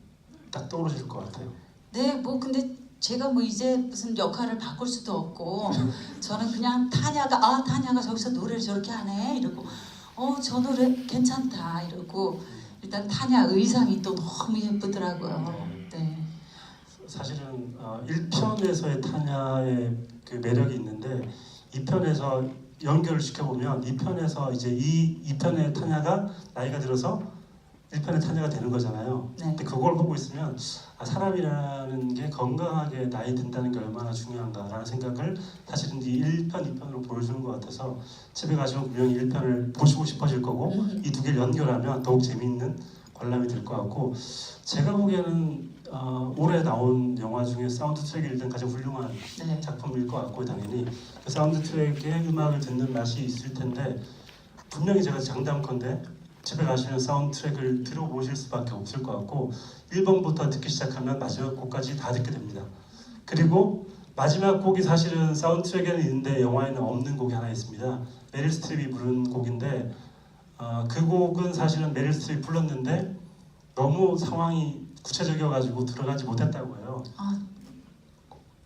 딱 떠오르실 것 같아요. 네, 뭐 근데 제가 뭐 이제 무슨 역할을 바꿀 수도 없고 저는 그냥 타냐가 저기서 노래를 저렇게 하네 이러고 저 노래 괜찮다 이러고 일단 타냐 의상이 또 너무 예쁘더라고요. 네. 사실은 1편에서의 타냐의 그 매력이 있는데 2편에서 연결을 시켜보면 2편에서 이제 2편의 타냐가 나이가 들어서 1편의 타냐가 되는 거잖아요. 네. 근데 그걸 보고 있으면 사람이라는 게 건강하게 나이 든다는 게 얼마나 중요한가라는 생각을 사실은 이 1편, 2편으로 보여주는 것 같아서 집에 가시면 분명히 1편을 보시고 싶어질 거고 이 두 개를 연결하면 더욱 재미있는 관람이 될 것 같고 제가 보기에는 올해 나온 영화 중에 사운드 트랙이 일단 가장 훌륭한 네. 작품일 것 같고 당연히 그 사운드 트랙의 음악을 듣는 맛이 있을 텐데 분명히 제가 장담컨대 집에 가시면 사운드 트랙을 들어보실 수밖에 없을 것 같고 1번부터 듣기 시작하면 마지막 곡까지 다 듣게 됩니다. 그리고 마지막 곡이 사실은 사운드 트랙에는 있는데 영화에는 없는 곡이 하나 있습니다. 메릴 스트립이 부른 곡인데 그 곡은 사실은 메릴 스트립이 불렀는데 너무 상황이 구체적이어가지고 들어가지 못했다고 해요.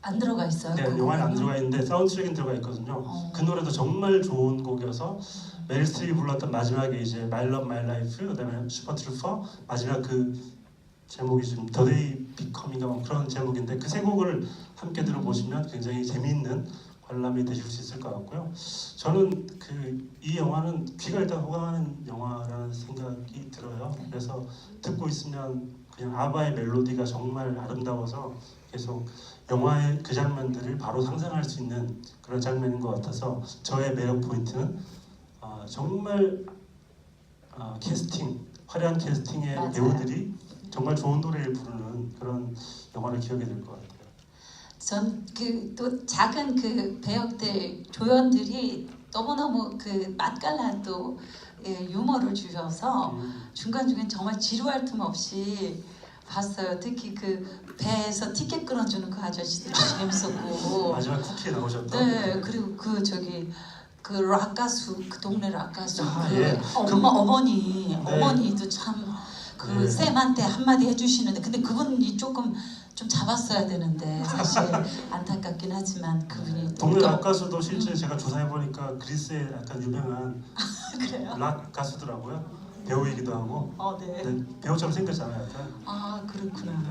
안 들어가 있어요? 네, 영화에 안 들어가 있는데 사운드 트랙은 들어가 있거든요. 그 노래도 정말 좋은 곡이어서 메릴 스트립이 불렀던 마지막에 이제 My Love My Life 그다음에 슈퍼 트루퍼 마지막 그 제목이 좀 The Day Becoming인가 뭐 그런 제목인데 그 세 곡을 함께 들어보시면 굉장히 재미있는 관람이 되실 수 있을 것 같고요. 저는 이 영화는 귀가 일단 호강하는 영화라는 생각이 들어요. 그래서 듣고 있으면 그냥 아바의 멜로디가 정말 아름다워서 계속 영화의 그 장면들을 바로 상상할 수 있는 그런 장면인 것 같아서 저의 매력 포인트는 정말 캐스팅, 화려한 캐스팅의 맞아요. 배우들이 정말 좋은 노래를 부르는 그런 영화를 기억에 될 것 같아요. 전 또 작은 그 배역들 조연들이 너무너무 그 맛깔난 또 유머를 주셔서 중간중간 정말 지루할 틈 없이 봤어요. 특히 그 배에서 티켓 끊어주는 그 아저씨들이 재밌었고 마지막 쿠키에 나오셨던 네 그리고 그 락 가수 그 동네 락 가수 예. 어머니도 참 그 쌤한테 한마디 해주시는데 근데 그분이 조금 좀 잡았어야 되는데 사실 안타깝긴 하지만 그분이 동네 락 가수도 실제 제가 조사해 보니까 그리스의 약간 유명한 그래요? 락 가수더라고요. 배우이기도 하고 네. 네, 배우처럼 생겼잖아요. 약간 그렇구나. 네.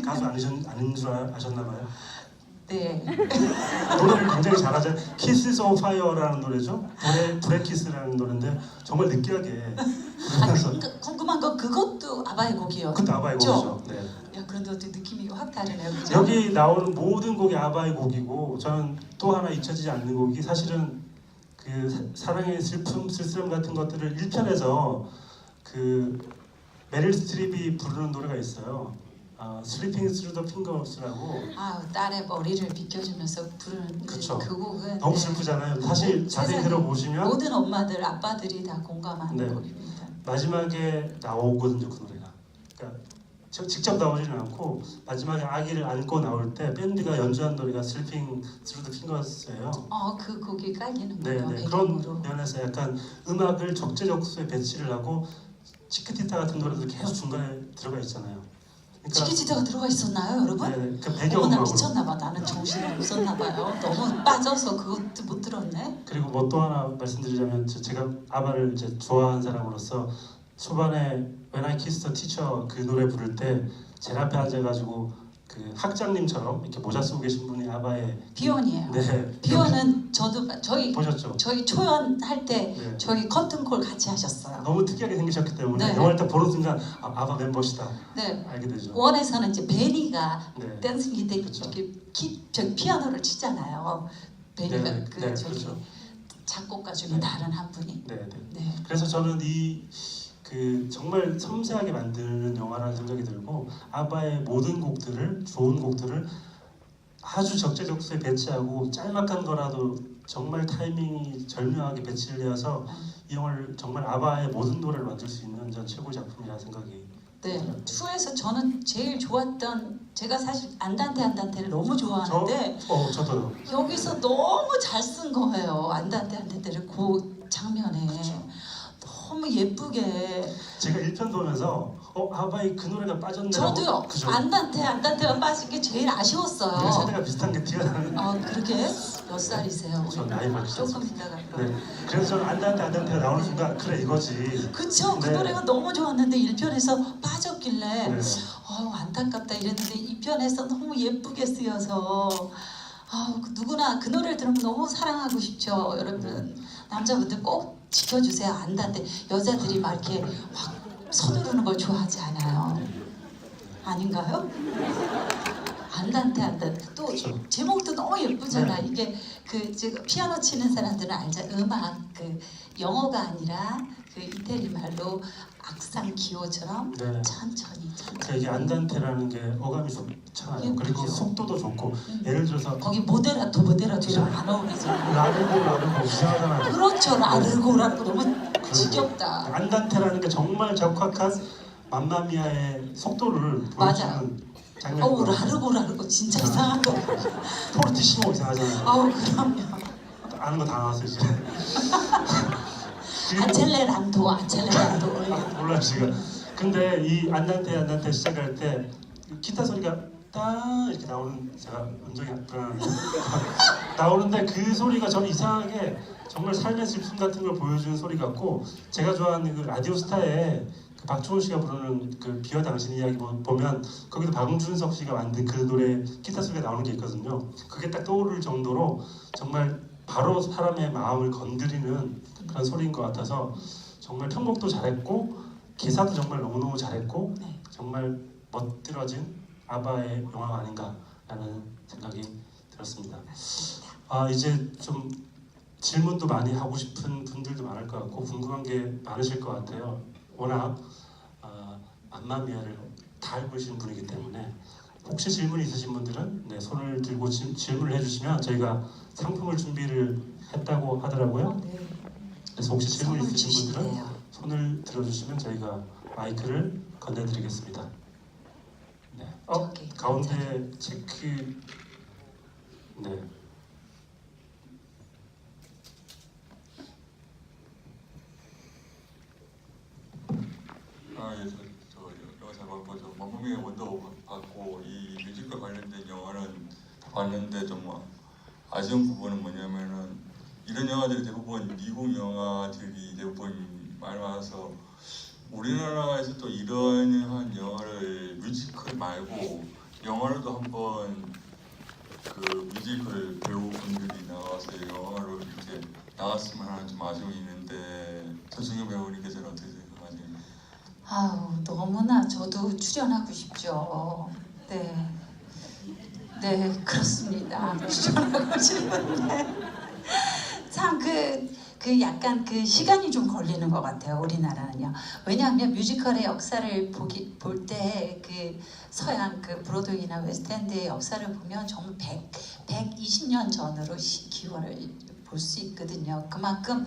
가수 아닌 줄 아셨나 봐요. 네. 노래를 굉장히 잘하죠. Kisses on Fire라는 노래죠. 불의 키스라는 노래인데 정말 느끼하게 부르면서 궁금한 건 그것도 아바의 곡이에요. 그것도 아바의 곡이죠. 네. 야 그런데 어떻게 느낌이 확 다르네요. 그죠? 여기 나오는 모든 곡이 아바의 곡이고 저는 또 하나 잊혀지지 않는 곡이 사실은 그 사랑의 슬픔, 쓸쓸함 같은 것들을 1편에서 그 메릴 스트립이 부르는 노래가 있어요. Sleeping Through the Fingers라고. 딸의 머리를 비껴주면서 부르는 그쵸. 그 곡은 너무 슬프잖아요. 사실 자세히 들어보시면 모든 엄마들, 아빠들이 다 공감하는 네. 곡입니다. 마지막에 나오거든요 그 노래가. 그러니까 직접 나오지는 않고 마지막에 아기를 안고 나올 때 밴드가 연주한 노래가 Sleeping Through the Fingers예요. 그 곡이 깔리는군요. 네. 그런 면에서 약간 음악을 적재적소에 배치를 하고 치키티타 같은 노래도 계속 중간에 들어가 있잖아요. 그러니까, 치키치타가 들어가 있었나요, 여러분? 네, 그 나 배경음악으로. 미쳤나봐. 나는 정신이 없었나봐요. 너무 빠져서 그것도 못 들었네. 그리고 뭐 또 하나 말씀드리자면 제가 아바를 이제 좋아하는 사람으로서 초반에 When I Kissed a Teacher 그 노래 부를 때 제 앞에 앉아가지고 그 학장님처럼 이렇게 모자 쓰고 계신 분이 아바의 비욘이에요. 네. 비욘은 저희 보셨죠? 저희 초연할 때 네. 저희 커튼콜 같이 하셨어요. 너무 특이하게 생기셨기 때문에 네. 영화를 딱 보는 순간 아바 멤버시다 네. 알게 되죠. 원에서는 이제 베니가 네. 댄스기 때 그쵸. 이렇게 저기 피아노를 치잖아요. 베니가 네, 그 네, 저기 그렇죠. 작곡가 중에 네. 다른 한 분이. 네. 네. 그래서 저는 그 정말 섬세하게 만드는 영화라는 생각이 들고 아바의 모든 곡들을 좋은 곡들을 아주 적재적소에 배치하고 짤막한 거라도 정말 타이밍이 절묘하게 배치를 되어서 이 영화를 정말 아바의 모든 노래를 만들 수 있는 전 최고의 작품이라는 생각이 네. 들어요. 2에서 저는 제일 좋았던 제가 사실 안단테를 너무 좋아하는데 저도요. 여기서 너무 잘 쓴 거예요. 안단테를 그 장면에 너무 예쁘게. 제가 1편 보면서 아바의 그 노래가 빠졌네요. 저도요. 그죠? 안단테가 빠진 게 제일 아쉬웠어요. 우리 세대가 비슷한 게 티가 나는. 그러게? 몇 살이세요? 저 나이 많이 조금 있다가. 네. 그래서 저는 안단테가 나오는 순간 그래 이거지. 그쵸? 그 네. 노래가 너무 좋았는데 1편에서 빠졌길래 네. 안타깝다 이랬는데 2편에서 너무 예쁘게 쓰여서 누구나 그 노래를 들으면 너무 사랑하고 싶죠. 여러분 남자분들 꼭 지켜주세요. 안단테 여자들이 막 이렇게 확 서두르는 걸 좋아하지 않아요. 아닌가요? 안단테 또 그렇죠. 제목도 너무 예쁘잖아. 네. 이게 그 지금 피아노 치는 사람들은 알죠. 음악 그 영어가 아니라 그 이태리 말로 악상 기호처럼 네. 천천히 그러니까 이게 안단테라는 게 어감이 좋잖아요. 그리고 그죠. 속도도 좋고 예를 들어서 거기 모데라토 이랑 안 어울리잖아. 라르고 이상하잖아요. 그렇죠. 라르고 너무 지겹다. 안단테라는 게 정말 적확한 맘마미아의 속도를 맞아요. 보여주는 장면이고 라르고 진짜 이상하다. 포르티시모 이상하잖아요. 그럼요. 아는 거 다 나왔어요 지금. 아첼레란도 몰라 지금. 근데 이 안단테 시작할 때 기타 소리가 딱 이렇게 나오는, 제가 음정이 불안한데 나오는데 그 소리가 저는 이상하게 정말 삶의 슬픔 같은 걸 보여주는 소리 같고, 제가 좋아하는 그 라디오스타에 그 박종훈 씨가 부르는 그 비와 당신 이야기 보면 거기도 박준석 씨가 만든 그 노래 기타 소리가 나오는 게 있거든요. 그게 딱 떠오를 정도로 정말 바로 사람의 마음을 건드리는 그런 소리인 것 같아서 정말 편곡도 잘했고 기사도 정말 너무너무 잘했고 정말 멋들어진 아바의 영화가 아닌가라는 생각이 들었습니다. 이제 좀 질문도 많이 하고 싶은 분들도 많을 것 같고 궁금한 게 많으실 것 같아요. 워낙 맘마미아를 다 알고 계신 분이기 때문에 혹시 질문이 있으신 분들은 손을 들고 질문을 해주시면 저희가 상품을 준비를 했다고 하더라고요. 그래서 혹시 질문 있으신 분들은 손을 들어주시면 저희가 마이크를 건네드리겠습니다. 네. 가운데 체크. 네. 저 영화 잘 봤고 저 맘마미아 원더 봤고 이 뮤지컬 관련된 영화는 봤는데 좀 아쉬운 부분은 뭐냐면은 이런 영화들이 대부분 미국 영화들이 대부분 많이 나와서 우리나라에서 또 이러한 영화를 뮤지컬 말고 영화로도 한번 그 뮤지컬 배우분들이 나와서 영화로 이렇게 나왔으면 하는 좀 아쉬움이 있는데 조승현 배우님께서는 어떻게 생각하세요? 너무나 저도 출연하고 싶죠. 네, 그렇습니다. 출연하고 싶은데 참 그 약간 그 시간이 좀 걸리는 것 같아요. 우리나라는요. 왜냐하면 뮤지컬의 역사를 볼 때 그 서양 그 브로드웨이나 웨스트엔드의 역사를 보면 정말 120년 전으로 기원을 볼 수 있거든요. 그만큼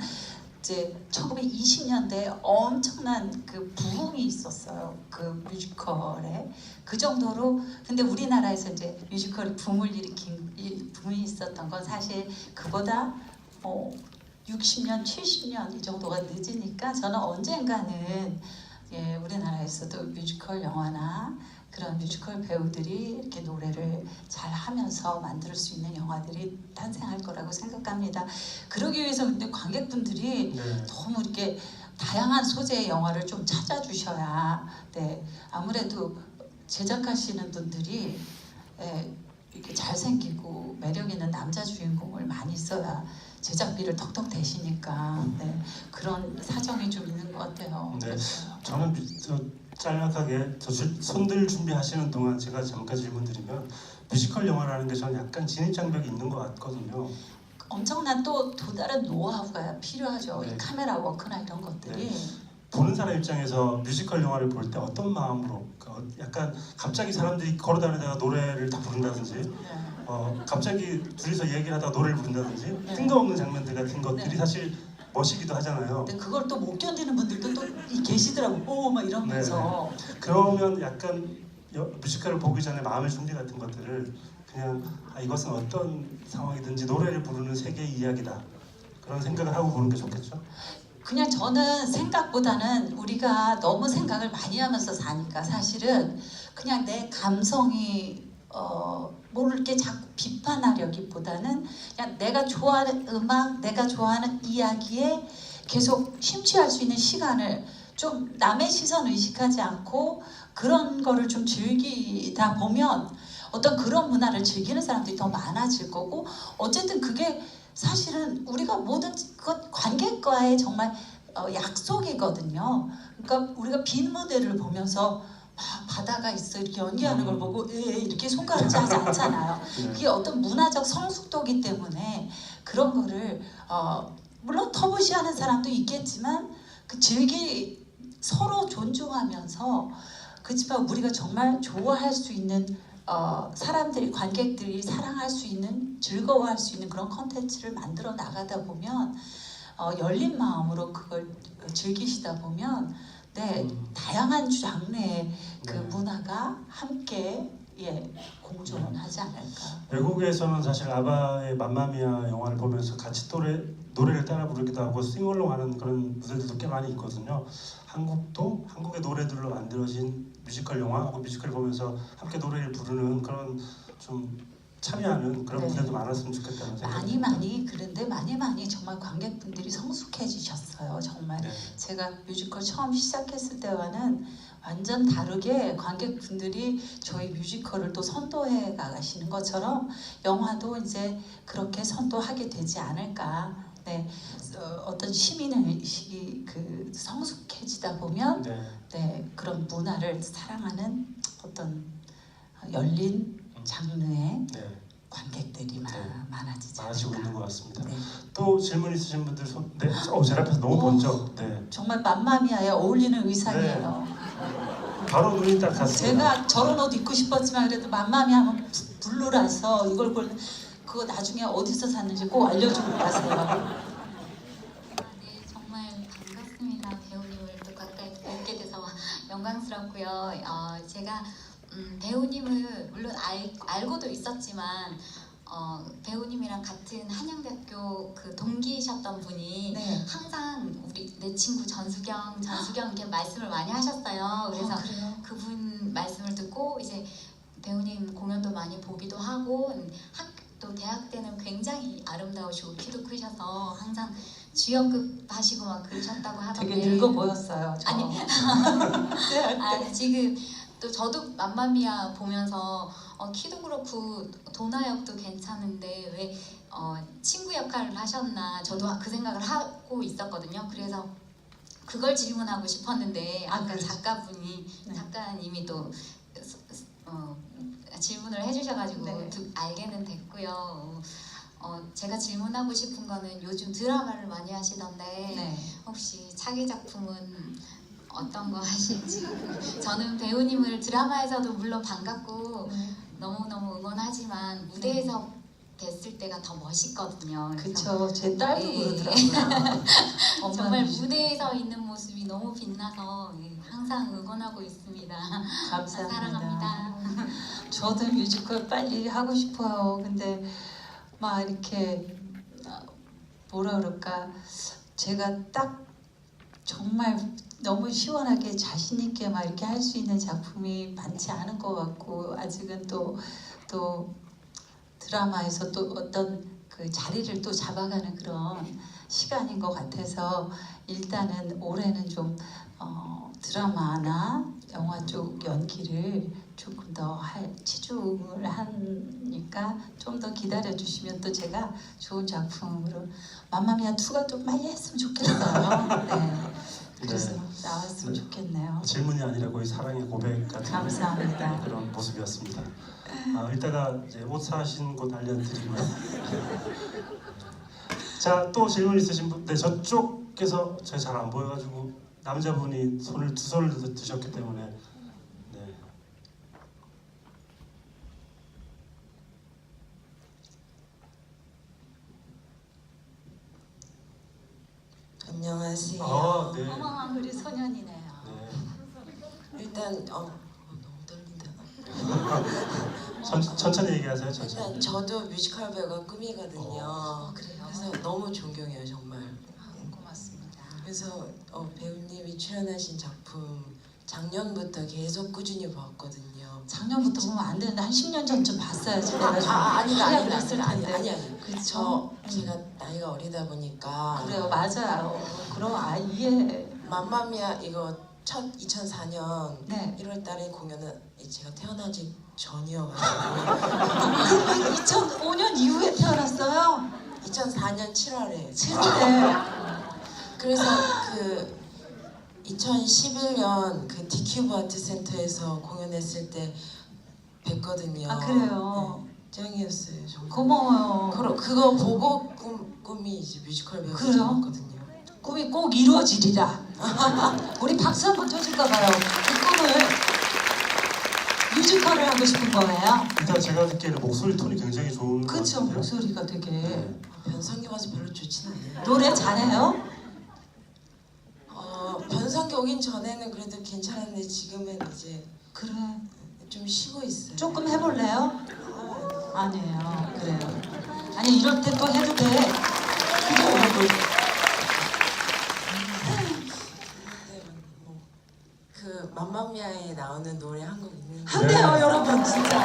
이제 1920년대에 엄청난 그 부흥이 있었어요. 그 뮤지컬에 그 정도로. 근데 우리나라에서 이제 뮤지컬이 붐을 일으킨 붐이 있었던 건 사실 그보다 60년, 70년 이 정도가 늦으니까 저는 언젠가는 우리나라에서도 뮤지컬 영화나 그런 뮤지컬 배우들이 이렇게 노래를 잘 하면서 만들 수 있는 영화들이 탄생할 거라고 생각합니다. 그러기 위해서 근데 관객분들이 너무 이렇게 다양한 소재의 영화를 좀 찾아주셔야 아무래도 제작하시는 분들이 이렇게 잘생기고 매력 있는 남자 주인공을 많이 써야 제작비를 턱턱 대시니까 그런 사정이 좀 있는 것 같아요. 네, 저는 짤막하게 손들 준비하시는 동안 제가 잠깐 질문드리면 뮤지컬 영화라는 게 저는 약간 진입장벽이 있는 것 같거든요. 엄청난 또 다른 노하우가 필요하죠. 이 카메라 워크나 이런 것들이. 보는 사람 입장에서 뮤지컬 영화를 볼 때 어떤 마음으로 약간 갑자기 사람들이 걸어다니다가 노래를 다 부른다든지 갑자기 둘이서 얘기를 하다가 노래를 부른다든지 뜬금없는 장면들 같은 것들이 사실 멋이기도 하잖아요. 근데 그걸 또 못 견디는 분들도 또 계시더라고. 막 이러면서. 그러면 약간 뮤지컬을 보기 전에 마음의 준비 같은 것들을 그냥 이것은 어떤 상황이든지 노래를 부르는 세계의 이야기다, 그런 생각을 하고 보는 게 좋겠죠? 그냥 저는 생각보다는 우리가 너무 생각을 많이 하면서 사니까 사실은 그냥 내 감성이 모르게 자꾸 비판하려기보다는 그냥 내가 좋아하는 음악, 내가 좋아하는 이야기에 계속 심취할 수 있는 시간을 좀 남의 시선 의식하지 않고 그런 거를 좀 즐기다 보면 어떤 그런 문화를 즐기는 사람들이 더 많아질 거고, 어쨌든 그게 사실은 우리가 모든 것 관객과의 정말 약속이거든요. 그러니까 우리가 빈 무대를 보면서 바다가 있어 이렇게 연기하는 걸 보고 이렇게 손가락질 하지 않잖아요. 그게 어떤 문화적 성숙도기 때문에 그런 거를 물론 터부시하는 사람도 있겠지만 그 서로 존중하면서 그렇지만 우리가 정말 좋아할 수 있는 사람들이 관객들이 사랑할 수 있는 즐거워할 수 있는 그런 컨텐츠를 만들어 나가다 보면 열린 마음으로 그걸 즐기시다 보면 다양한 장르의 그 문화가 함께 공존을 하지 않을까. 외국에서는 사실 아바의 맘마미아 영화를 보면서 같이 노래를 따라 부르기도 하고 싱얼롱 하는 그런 무대들도 꽤 많이 있거든요. 한국도 한국의 노래들로 만들어진 뮤지컬 영화하고 뮤지컬 보면서 함께 노래를 부르는 그런 좀 참여하는 그런 무대도 많았으면 좋겠다는 생각이 그런데 많이 정말 관객분들이 성숙해지셨어요. 정말 제가 뮤지컬 처음 시작했을 때와는 완전 다르게 관객분들이 저희 뮤지컬을 또 선도해 가시는 것처럼 영화도 이제 그렇게 선도하게 되지 않을까. 어떤 시민의식이 성숙해지다 보면 그런 문화를 사랑하는 어떤 열린 장르의 관객들이 많아지고 있는 것 같습니다. 또 질문 있으신 분들 제 앞에서 너무 번쩍. 정말 맘마미아에 어울리는 의상이에요. 바로 눈이 딱 갔습니다. 제가 저런 옷 입고 싶었지만 그래도 맘마미아 하면 블루라서 이걸 그거 나중에 어디서 샀는지 꼭 알려주고 가세요. 네, 정말 반갑습니다. 배우님을 또 가까이 뵙게 돼서 영광스럽고요. 제가 배우님을 물론 알고도 있었지만 배우님이랑 같은 한양대학교 그 동기이셨던 분이 항상 내 친구 전수경 이렇게 말씀을 많이 하셨어요. 그래서 그분 말씀을 듣고 이제 배우님 공연도 많이 보기도 하고 또 대학 때는 굉장히 아름다우시고 키도 크셔서 항상 주연급 하시고 막 그러셨다고 하던데 되게 늙어 보였어요. 아니 지금 또 저도 맘마미아 보면서 키도 그렇고 도나 역도 괜찮은데 왜 친구 역할을 하셨나 저도 그 생각을 하고 있었거든요. 그래서 그걸 질문하고 싶었는데 아까 작가님이 또 질문을 해주셔가지고 알게는 됐고요. 제가 질문하고 싶은 거는 요즘 드라마를 많이 하시던데 혹시 차기 작품은 어떤 거 하실지. 저는 배우님을 드라마에서도 물론 반갑고 너무너무 응원하지만 무대에서 뵀을 때가 더 멋있거든요. 그쵸. 제 딸도 그러더라고요. 정말 무대에서 있는 모습이 너무 빛나서 항상 응원하고 있습니다. 감사합니다. 사랑합니다. 저도 뮤지컬 빨리 하고 싶어요. 근데 막 이렇게 뭐라 그럴까, 제가 딱 정말 너무 시원하게 자신 있게 막 이렇게 할 수 있는 작품이 많지 않은 것 같고, 아직은 또 드라마에서 또 어떤 그 자리를 또 잡아가는 그런 시간인 것 같아서 일단은 올해는 좀 드라마나 영화 쪽 연기를 조금 더 치중을 하니까 좀 더 기다려 주시면 또 제가 좋은 작품으로 맘마미아 2가 좀 빨리 했으면 좋겠어요. 그래서 나왔으면 좋겠네요. 질문이 아니라 거의 사랑의 고백 같은 감사합니다. 그런 모습이었습니다. 이따가 이제 옷 사신 곳 알려드리고요. 자, 또 질문 있으신 분? 네, 저쪽에서 제가 잘 안 보여가지고 남자분이 두 손을 드셨기 때문에. 네. 안녕하세요. 네. 어머, 우리 소년이네요. 네. 일단 너무 떨린다. 천천히 얘기하세요. 천천히. 일단 저도 뮤지컬 배우가 꿈이거든요. 그래요? 그래서 너무 존경해요, 정말. 고맙습니다. 그래서 배우님이 출연하신 작품 작년부터 계속 꾸준히 봤거든요. 작년부터 보면 안 되는데 한 10년 전쯤 봤어야지. 아니. 그쵸? 제가 나이가 어리다 보니까 그래요, 맞아요. 그럼 이해. 맘마미아 이거 첫 2004년 네. 1월달에 공연은 제가 태어나기 전이어가지고 2005년 이후에 태어났어요? 2004년 7월에 7월에. 그래서 2011년 그 디큐브 아트센터에서 공연했을 때 뵀거든요. 아 그래요. 네, 짱이었어요 정말. 고마워요. 그거 보고 꿈이 이제 뮤지컬 배우가 그래요? 되었거든요. 꿈이 꼭 이루어지리라. 우리 박수 한번 쳐줄까 봐요. 그 꿈을 뮤지컬을 하고 싶은 거예요. 일단 제가 듣기에는 목소리 톤이 굉장히 좋은 것 그쵸, 같은데요. 목소리가 되게. 네. 변성기 와서 별로 좋진 않아요. 노래 잘해요? 변성기 오긴 전에는 그래도 괜찮았는데 지금은 이제 그래. 좀 쉬고 있어요. 조금 해볼래요? 아, 아니에요. 그래요. 아니 이럴 때 또 해도 돼. 그죠 여러분? 그 맘마미아에 나오는 노래 한 곡 있는데 한대요 여러분 진짜.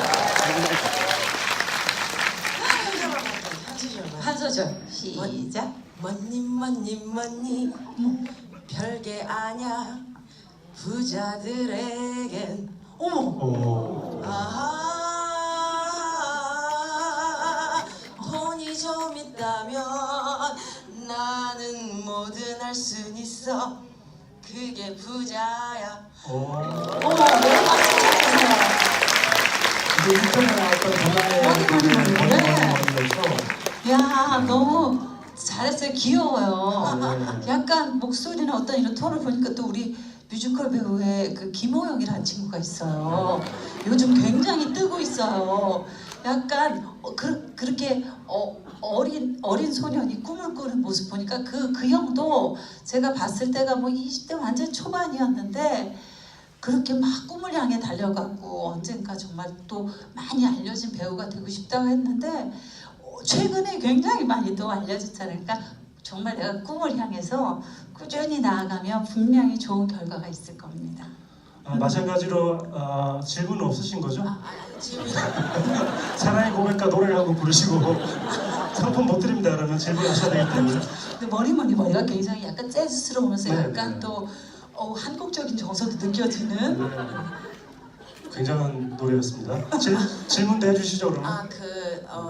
한 소절만. 한 소절 시작. 뭐니 별게 아냐 부자들에겐 어머. 오. 아하 돈이 좀 있다면 나는 뭐든 할 순 있어 그게 부자야. 오. 어머 왜 박수 쳐주세요. 이게 일전에 나왔던 머니. 전화에 야 너무 잘했어요. 귀여워요. 네. 약간 목소리나 어떤 이런 톤을 보니까 또 우리 뮤지컬 배우의 그 김호영이라는 친구가 있어요. 요즘 굉장히 뜨고 있어요. 약간 그렇게 어린 소년이 꿈을 꾸는 모습 보니까 그 형도 제가 봤을 때가 뭐 20대 완전 초반이었는데 그렇게 막 꿈을 향해 달려갔고 언젠가 정말 또 많이 알려진 배우가 되고 싶다고 했는데 최근에 굉장히 많이 또 알려졌잖아요. 그러니까 정말 내가 꿈을 향해서 꾸준히 나아가면 분명히 좋은 결과가 있을 겁니다. 마찬가지로 질문 없으신 거죠? 지금 사랑의 고백과 노래를 한번 부르시고 상품 못 드립니다. 그러면 질문하셔야 되기 때문에. 근데 머리가 굉장히 약간 재즈스러우면서 네, 약간 네. 또 한국적인 정서도 느껴지는. 네. 굉장한 노래였습니다. 질문도 해주시죠 그러면.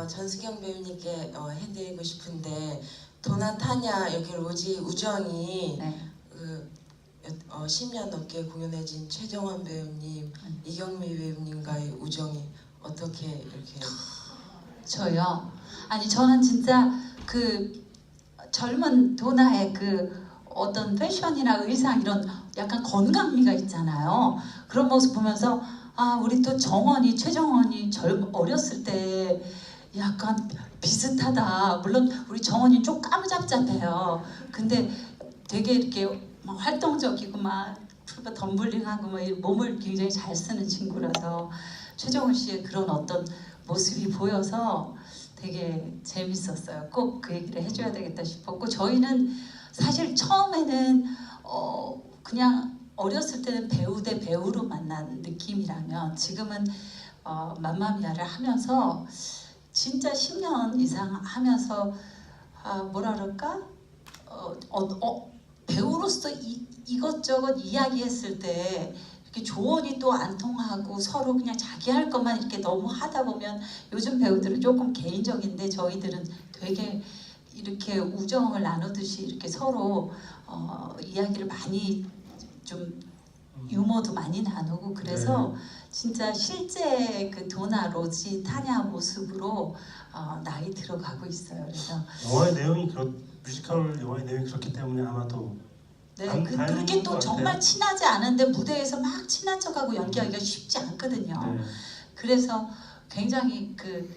전수경 배우님께 해드리고 싶은데 도나타냐 여기 로지 우정이 네. 10년 넘게 공연해진 최정원 배우님, 이경미 배우님과의 우정이 어떻게 이렇게 저요. 아니 저는 진짜 그 젊은 도나의 그 어떤 패션이나 의상 이런 약간 건강미가 있잖아요. 그런 모습 보면서 우리 또 최정원이 어렸을 때 약간 비슷하다. 물론 우리 정원이 좀 까무잡잡해요. 근데 되게 이렇게 막 활동적이고 막 덤블링하고 막 몸을 굉장히 잘 쓰는 친구라서 최정원 씨의 그런 어떤 모습이 보여서 되게 재밌었어요. 꼭 그 얘기를 해줘야 되겠다 싶었고 저희는 사실 처음에는 그냥 어렸을 때는 배우 대 배우로 만난 느낌이라면 지금은 맘마미아를 하면서 진짜 10년 이상 하면서 뭐라 그럴까? 배우로서 이것저것 이야기했을 때 이렇게 조언이 또 안 통하고 서로 그냥 자기 할 것만 이렇게 너무 하다 보면 요즘 배우들은 조금 개인적인데 저희들은 되게 이렇게 우정을 나누듯이 이렇게 서로 이야기를 많이 좀 유머도 많이 나누고 그래서 진짜 실제 그 도나 로지 타냐 모습으로 나이 들어가고 있어요. 그래서 영화의 내용이 뮤지컬 영화의 내용이 그렇기 때문에 아마도 네, 그렇게 또 정말 친하지 않은데 무대에서 막 친한 척하고 연기하기가 쉽지 않거든요. 네. 그래서 굉장히 그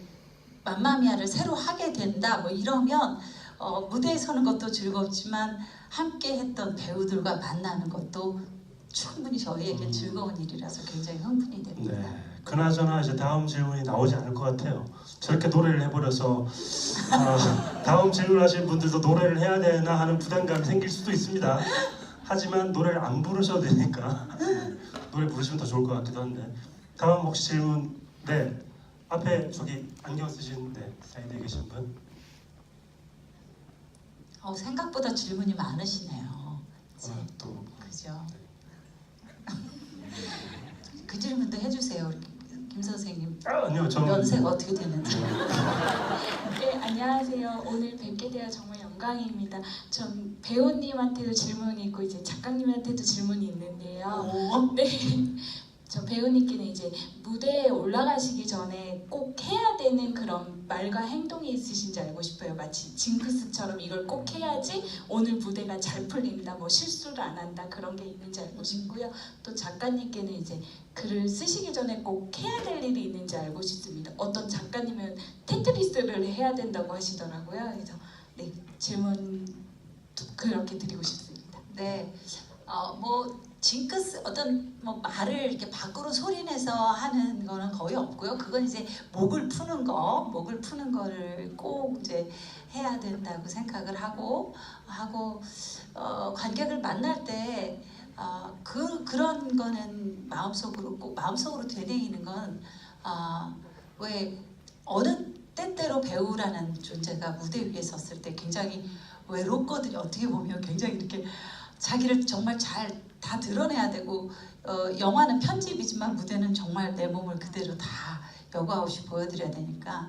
맘마미아를 새로 하게 된다 뭐 이러면 무대에 서는 것도 즐겁지만 함께 했던 배우들과 만나는 것도 충분히 저희에게 즐거운 일이라서 굉장히 흥분이 됩니다. 네. 그나저나 이제 다음 질문이 나오지 않을 것 같아요. 저렇게 노래를 해버려서 다음 질문하신 분들도 노래를 해야 되나 하는 부담감이 생길 수도 있습니다. 하지만 노래를 안 부르셔도 되니까 노래 부르시면 더 좋을 것 같기도 한데 다음 혹시 질문 네 앞에 저기 안경 쓰신 사이드에 계신 분 생각보다 질문이 많으시네요. 또 그죠? 그 질문도 해주세요, 우리 김 선생님. 아니요, 저는 연세가 어떻게 되는지. 네, 안녕하세요. 오늘 뵙게 되어 정말 영광입니다. 전 배우님한테도 질문이 있고 이제 작가님한테도 질문이 있는데요. 네, 저 배우님께는 이제 무대에 올라가시기 전에 꼭 해야 되는 그런 말과 행동이 있으신지 알고 싶어요. 마치 징크스처럼 이걸 꼭 해야지 오늘 무대가 잘 풀린다, 뭐 실수를 안 한다 그런 게 있는지 알고 싶고요. 또 작가님께는 이제 글을 쓰시기 전에 꼭 해야 될 일이 있는지 알고 싶습니다. 어떤 작가님은 테트리스를 해야 된다고 하시더라고요. 그래서 네, 질문 그렇게 드리고 싶습니다. 네, 뭐 징크스 어떤 뭐 말을 이렇게 밖으로 소리내서 하는 거는 거의 없고요. 그건 이제 목을 푸는 거를 꼭 이제 해야 된다고 생각을 하고 관객을 만날 때 그런 거는 마음속으로 되뇌이는 건 왜 어느 때때로 배우라는 존재가 무대 위에 섰을 때 굉장히 외롭거든요. 어떻게 보면 굉장히 이렇게 자기를 정말 잘 다 드러내야 되고 영화는 편집이지만 무대는 정말 내 몸을 그대로 다 여과 없이 보여드려야 되니까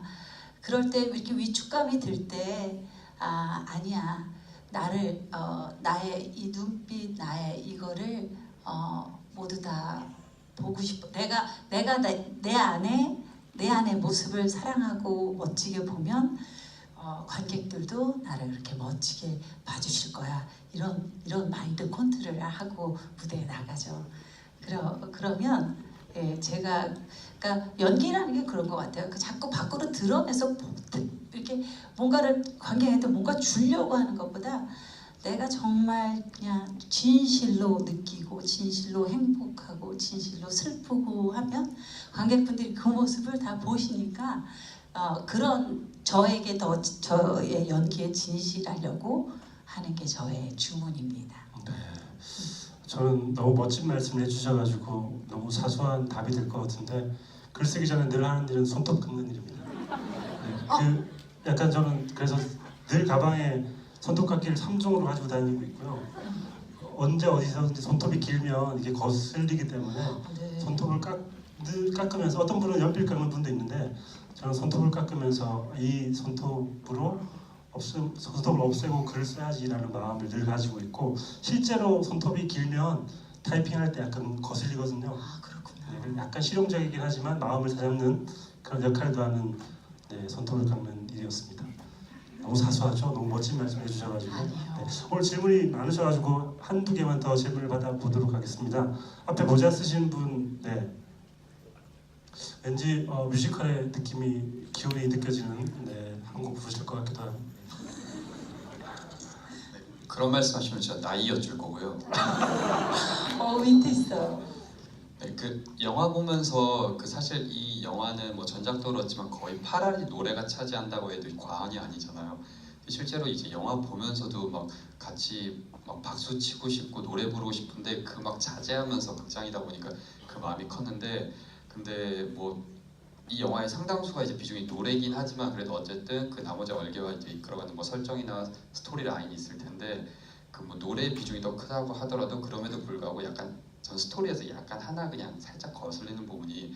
그럴 때 이렇게 위축감이 들 때 아니야 나의 이 눈빛 나의 이거를 모두 다 보고 싶어 내가 내 안에 모습을 사랑하고 멋지게 보면 관객들도 나를 그렇게 멋지게 봐주실 거야. 이런 마인드 컨트롤을 하고 무대에 나가죠. 그러면 제가 그러니까 연기라는 게 그런 것 같아요. 자꾸 밖으로 드러내서 이렇게 뭔가를 관객한테 뭔가 주려고 하는 것보다 내가 정말 그냥 진실로 느끼고 진실로 행복하고 진실로 슬프고 하면 관객분들이 그 모습을 다 보시니까 그런 저에게 더 저의 연기에 진실하려고 하는 게 저의 주문입니다. 네, 저는 너무 멋진 말씀을 해주셔가지고 너무 사소한 답이 될 것 같은데 글 쓰기 전에 늘 하는 일은 손톱 깎는 일입니다. 네, 약간 저는 그래서 늘 가방에 손톱 깎기를 3종으로 가지고 다니고 있고요. 언제 어디서든지 손톱이 길면 이게 거슬리기 때문에 네. 손톱을 늘 깎으면서 어떤 분은 연필 깎는 분도 있는데 저는 손톱을 깎으면서 이 손톱으로 손톱을 없애고 글을 써야지라는 마음을 늘 가지고 있고 실제로 손톱이 길면 타이핑할 때 약간 거슬리거든요. 그렇구나. 네, 약간 실용적이긴 하지만 마음을 다잡는 그런 역할도 하는 손톱을 깎는 일이었습니다. 너무 사소하죠? 너무 멋진 말씀 해주셔가지고 오늘 질문이 많으셔가지고 한두 개만 더 질문을 받아보도록 하겠습니다. 앞에 모자 쓰신 분 왠지 뮤지컬의 느낌이 기운이 느껴지는 한 곡 부르실 것 같기도 하고 그런 말씀하시면 제가 나이 여쭐 거고요. 윈트 있어요. 네, 그 영화 보면서 사실 이 영화는 뭐 전작도 그렇지만 거의 8알이 노래가 차지한다고 해도 과언이 아니잖아요. 실제로 이제 영화 보면서도 막 같이 막 박수 치고 싶고 노래 부르고 싶은데 그 막 자제하면서 극장이다 보니까 그 마음이 컸는데 근데 뭐 이 영화의 상당수가 이제 비중이 노래이긴 하지만 그래도 어쨌든 그 나머지 얼개와 이제 이끌어가는 뭐 설정이나 스토리 라인이 있을 텐데 그 뭐 노래의 비중이 더 크다고 하더라도 그럼에도 불구하고 약간 전 스토리에서 약간 하나 그냥 살짝 거슬리는 부분이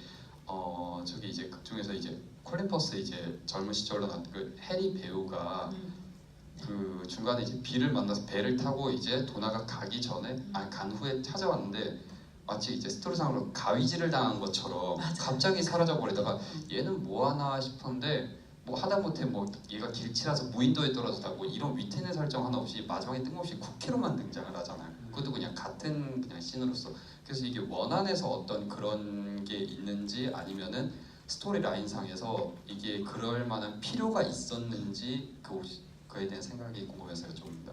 저기 이제 극 중에서 이제 콜린 퍼스 이제 젊은 시절로 나왔던 그 해리 배우가 그 중간에 이제 비를 만나서 배를 타고 이제 도나가 가기 전에 간 후에 찾아왔는데 마치 이제 스토리상으로 가위질을 당한 것처럼 갑자기 사라져 버리다가 얘는 뭐 하나 싶었는데 뭐 하다못해 뭐 얘가 길치라서 무인도에 떨어졌다 뭐 이런 위태는 설정 하나 없이 마지막에 뜬금없이 쿠키로만 등장을 하잖아요. 그것도 그냥 같은 그냥 씬으로서 그래서 이게 원안에서 어떤 그런 게 있는지 아니면은 스토리 라인상에서 이게 그럴 만한 필요가 있었는지 그거에 대한 생각이 궁금해서 여쭤봅니다.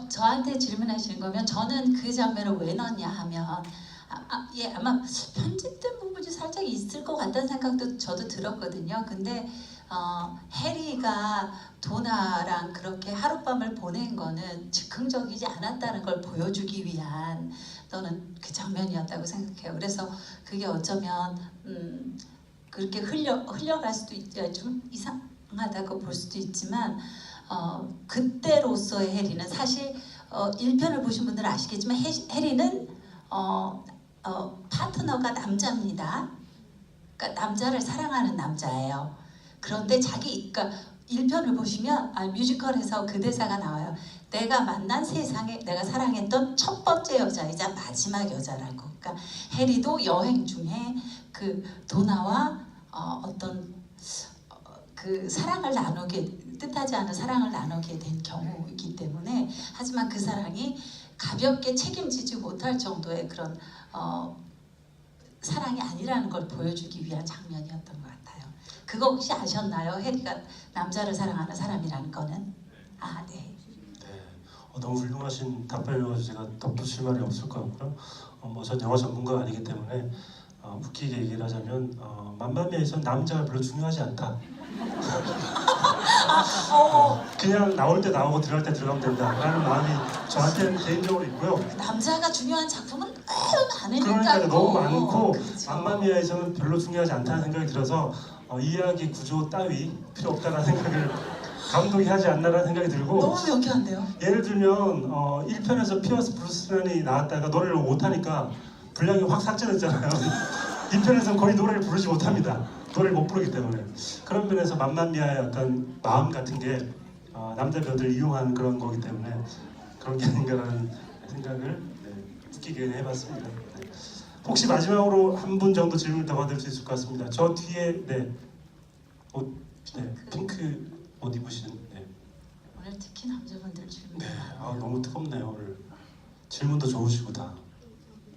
저한테 질문하시는 거면 저는 그 장면을 왜 넣냐 하면 아마 편집된 부분이 살짝 있을 것 같다는 생각도 저도 들었거든요. 근데 해리가 도나랑 그렇게 하룻밤을 보낸 거는 즉흥적이지 않았다는 걸 보여주기 위한 저는 그 장면이었다고 생각해요. 그래서 그게 어쩌면 그렇게 흘려갈 수도 있죠. 좀 이상하다고 볼 수도 있지만 그때로서의 해리는 사실 1편을 보신 분들은 아시겠지만 해리는 파트너가 남자입니다. 그러니까 남자를 사랑하는 남자예요. 그런데 그러니까 1편을 보시면 뮤지컬에서 그 대사가 나와요. 내가 만난 세상에 내가 사랑했던 첫 번째 여자이자 마지막 여자라고. 그러니까 해리도 여행 중에 그 도나와 그 사랑을 뜻하지 않은 사랑을 나누게 된 경우이기 때문에, 하지만 그 사랑이 가볍게 책임지지 못할 정도의 그런 사랑이 아니라는 걸 보여주기 위한 장면이었던 것 같아요. 그거 혹시 아셨나요? 해리가 남자를 사랑하는 사람이라는 거는? 아, 네. 네, 너무 훌륭하신 답변이어서 제가 덧붙일 말이 없을 것 같고요. 전 영화 전문가가 아니기 때문에 웃기게 얘기를 하자면 맘마미아에서는 남자가 별로 중요하지 않다. 그냥 나올 때 나오고 들어갈 때 들어가면 된다라는 마음이 저한테는 개인적으로 있고요. 남자가 중요한 작품은 너무 많으니까. 그러니까 너무 많고 그렇죠. 맘마미아에서는 별로 중요하지 않다는 생각이 들어서 이야기 구조 따위 필요 없다는 생각을 감독이 하지 않나라는 생각이 들고, 너무 명쾌한데요. 예를 들면 1편에서 피어스 브루스난이 나왔다가 노래를 못하니까 분량이 확 삭제됐잖아요. 2편에서는 거의 노래를 부르지 못합니다. 노래를 못 부르기 때문에. 그런 면에서 맘마미아의 어떤 마음 같은 게 남자 배우들을 이용하는 그런 거기 때문에 그런 게 아닌가라는 생각을 웃기게 해봤습니다. 네. 혹시 마지막으로 한 분 정도 질문을 더 받을 수 있을 것 같습니다. 저 뒤에 핑크 옷 입으시는. 오늘 특히 남자분들 질문. 네, 너무 뜨겁네요 오늘. 질문도 좋으시고 다.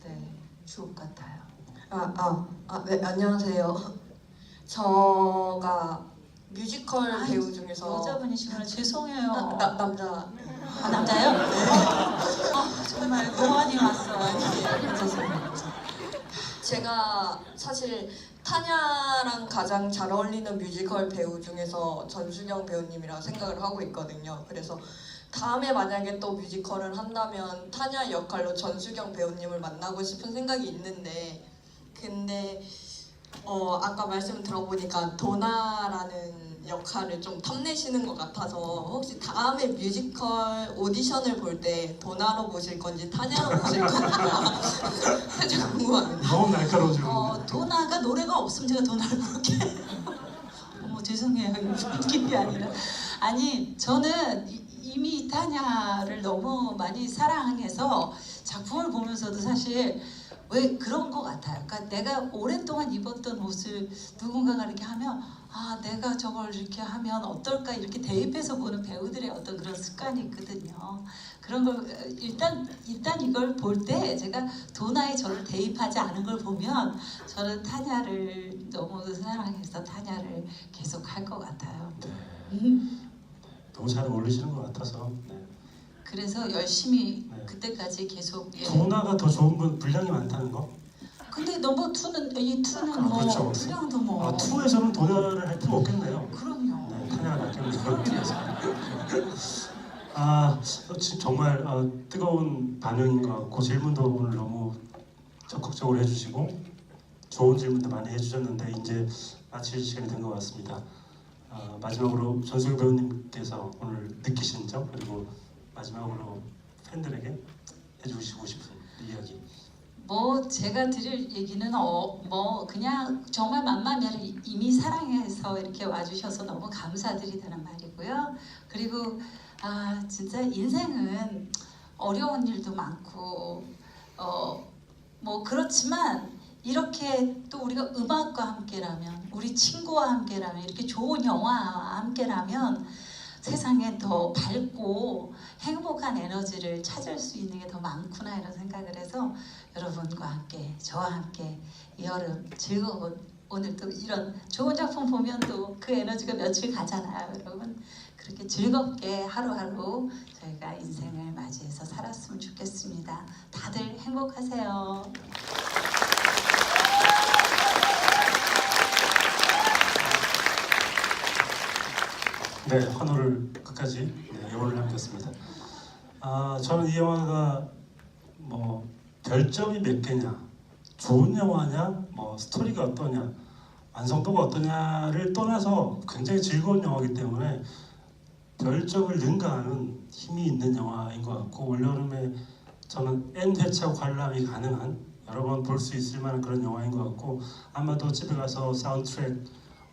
네, 주옥 같아요. 네, 안녕하세요. 저가 뮤지컬 배우 중에서 여자분이시구나. 죄송해요. 남자. 남자요? 정말 노안이 왔어요. 제가 사실 타냐랑 가장 잘 어울리는 뮤지컬 배우 중에서 전수경 배우님이라 생각을 하고 있거든요. 그래서 다음에 만약에 또 뮤지컬을 한다면 타냐 역할로 전수경 배우님을 만나고 싶은 생각이 있는데, 근데 아까 말씀 들어보니까 도나라는 역할을 좀 탐내시는 것 같아서 혹시 다음에 뮤지컬 오디션을 볼 때 도나로 보실 건지 타냐로 보실 건지가 살짝 궁금합니다. 너무 날카로워지고. 도나가 노래가 없으면 제가 도나를 부를게. 죄송해요. 웃긴 게 아니라. 아니, 저는 이미 타냐를 너무 많이 사랑해서 작품을 보면서도 사실 왜 그런 것 같아요. 그러니까 내가 오랫동안 입었던 옷을 누군가가 이렇게 하면 내가 저걸 이렇게 하면 어떨까 이렇게 대입해서 보는 배우들의 어떤 그런 습관이 있거든요. 그런 걸 일단 이걸 볼 때 제가 도나에 저를 대입하지 않은 걸 보면 저는 타냐를 너무 사랑해서 타냐를 계속 할 것 같아요. 너무 잘 어울리시는 것 같아서. 네. 그래서 열심히 그때까지 계속. 도나가 더 좋은 건 분량이 많다는 거? 근데 넘버 2는 이 2는 뭐 그렇죠. 분량도 뭐. 2에서는 도나를 할 필요 없겠네요. 그럼요. 네, 타냐가 낫겠네요. 정말 뜨거운 반응인 것 같고, 질문도 오늘 너무 적극적으로 해주시고 좋은 질문도 많이 해주셨는데 이제 마칠 시간이 된 것 같습니다. 마지막으로 전수경 배우님께서 오늘 느끼신 점, 그리고 마지막으로 팬들에게 해주시고 싶은 이야기. 제가 드릴 얘기는 그냥 정말 맘마미아를 이미 사랑해서 이렇게 와주셔서 너무 감사드리다는 말이고요. 그리고 진짜 인생은 어려운 일도 많고 그렇지만 이렇게 또 우리가 음악과 함께라면, 우리 친구와 함께라면, 이렇게 좋은 영화와 함께라면 세상에 더 밝고 행복한 에너지를 찾을 수 있는 게 더 많구나 이런 생각을 해서 여러분과 함께, 저와 함께 이 여름 즐거운, 오늘 또 이런 좋은 작품 보면 또 그 에너지가 며칠 가잖아요. 여러분 그렇게 즐겁게 하루하루 저희가 인생을 맞이해서 살았으면 좋겠습니다. 다들 행복하세요. 네, 환호를 끝까지 여운을 남겼습니다. 저는 이 영화가 별점이 몇 개냐, 좋은 영화냐, 스토리가 어떠냐, 완성도가 어떠냐를 떠나서 굉장히 즐거운 영화이기 때문에 별점을 능가하는 힘이 있는 영화인 것 같고, 올여름에 저는 N회차 관람이 가능한 여러 번 볼 수 있을 만한 그런 영화인 것 같고 아마도 집에 가서 사운드트랙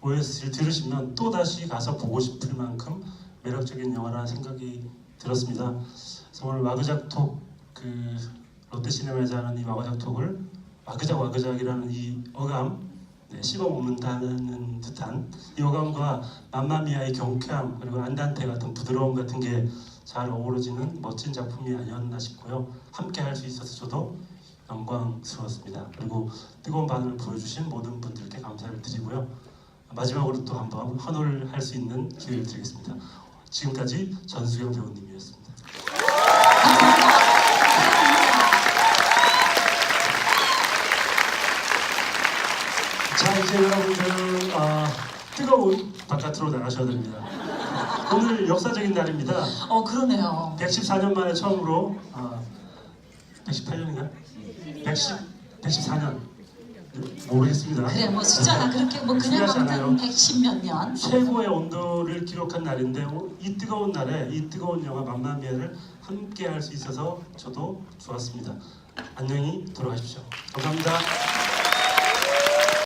OST를 들으시면 또 다시 가서 보고 싶을 만큼 매력적인 영화라는 생각이 들었습니다. 그래서 오늘 와그작톡 그 롯데시네마에서 하는 이 와그작톡을 와그작이라는 이 어감 씹어 먹는다는 듯한 이 어감과 맘마미아의 경쾌함 그리고 안단테 같은 부드러움 같은 게 잘 어우러지는 멋진 작품이 아니었나 싶고요. 함께 할 수 있어서 저도 영광스러웠습니다. 그리고 뜨거운 반응을 보여주신 모든 분들께 감사를 드리고요. 마지막으로 또 한번 환호를 할 수 있는 기회를 드리겠습니다. 지금까지 전수경 배우님이었습니다. 자, 이제 여러분들 뜨거운 바깥으로 나가셔야 됩니다. 오늘 역사적인 날입니다. 그러네요. 114년 만에 처음으로 118년인가? 114년 모르겠습니다. 그래 뭐 숫자가 그렇게 뭐 그냥 중요하지 아무튼 110몇 년. 최고의 온도를 기록한 날인데 이 뜨거운 날에 이 뜨거운 영화 맘마미아를 함께 할 수 있어서 저도 좋았습니다. 안녕히 돌아가십시오. 감사합니다.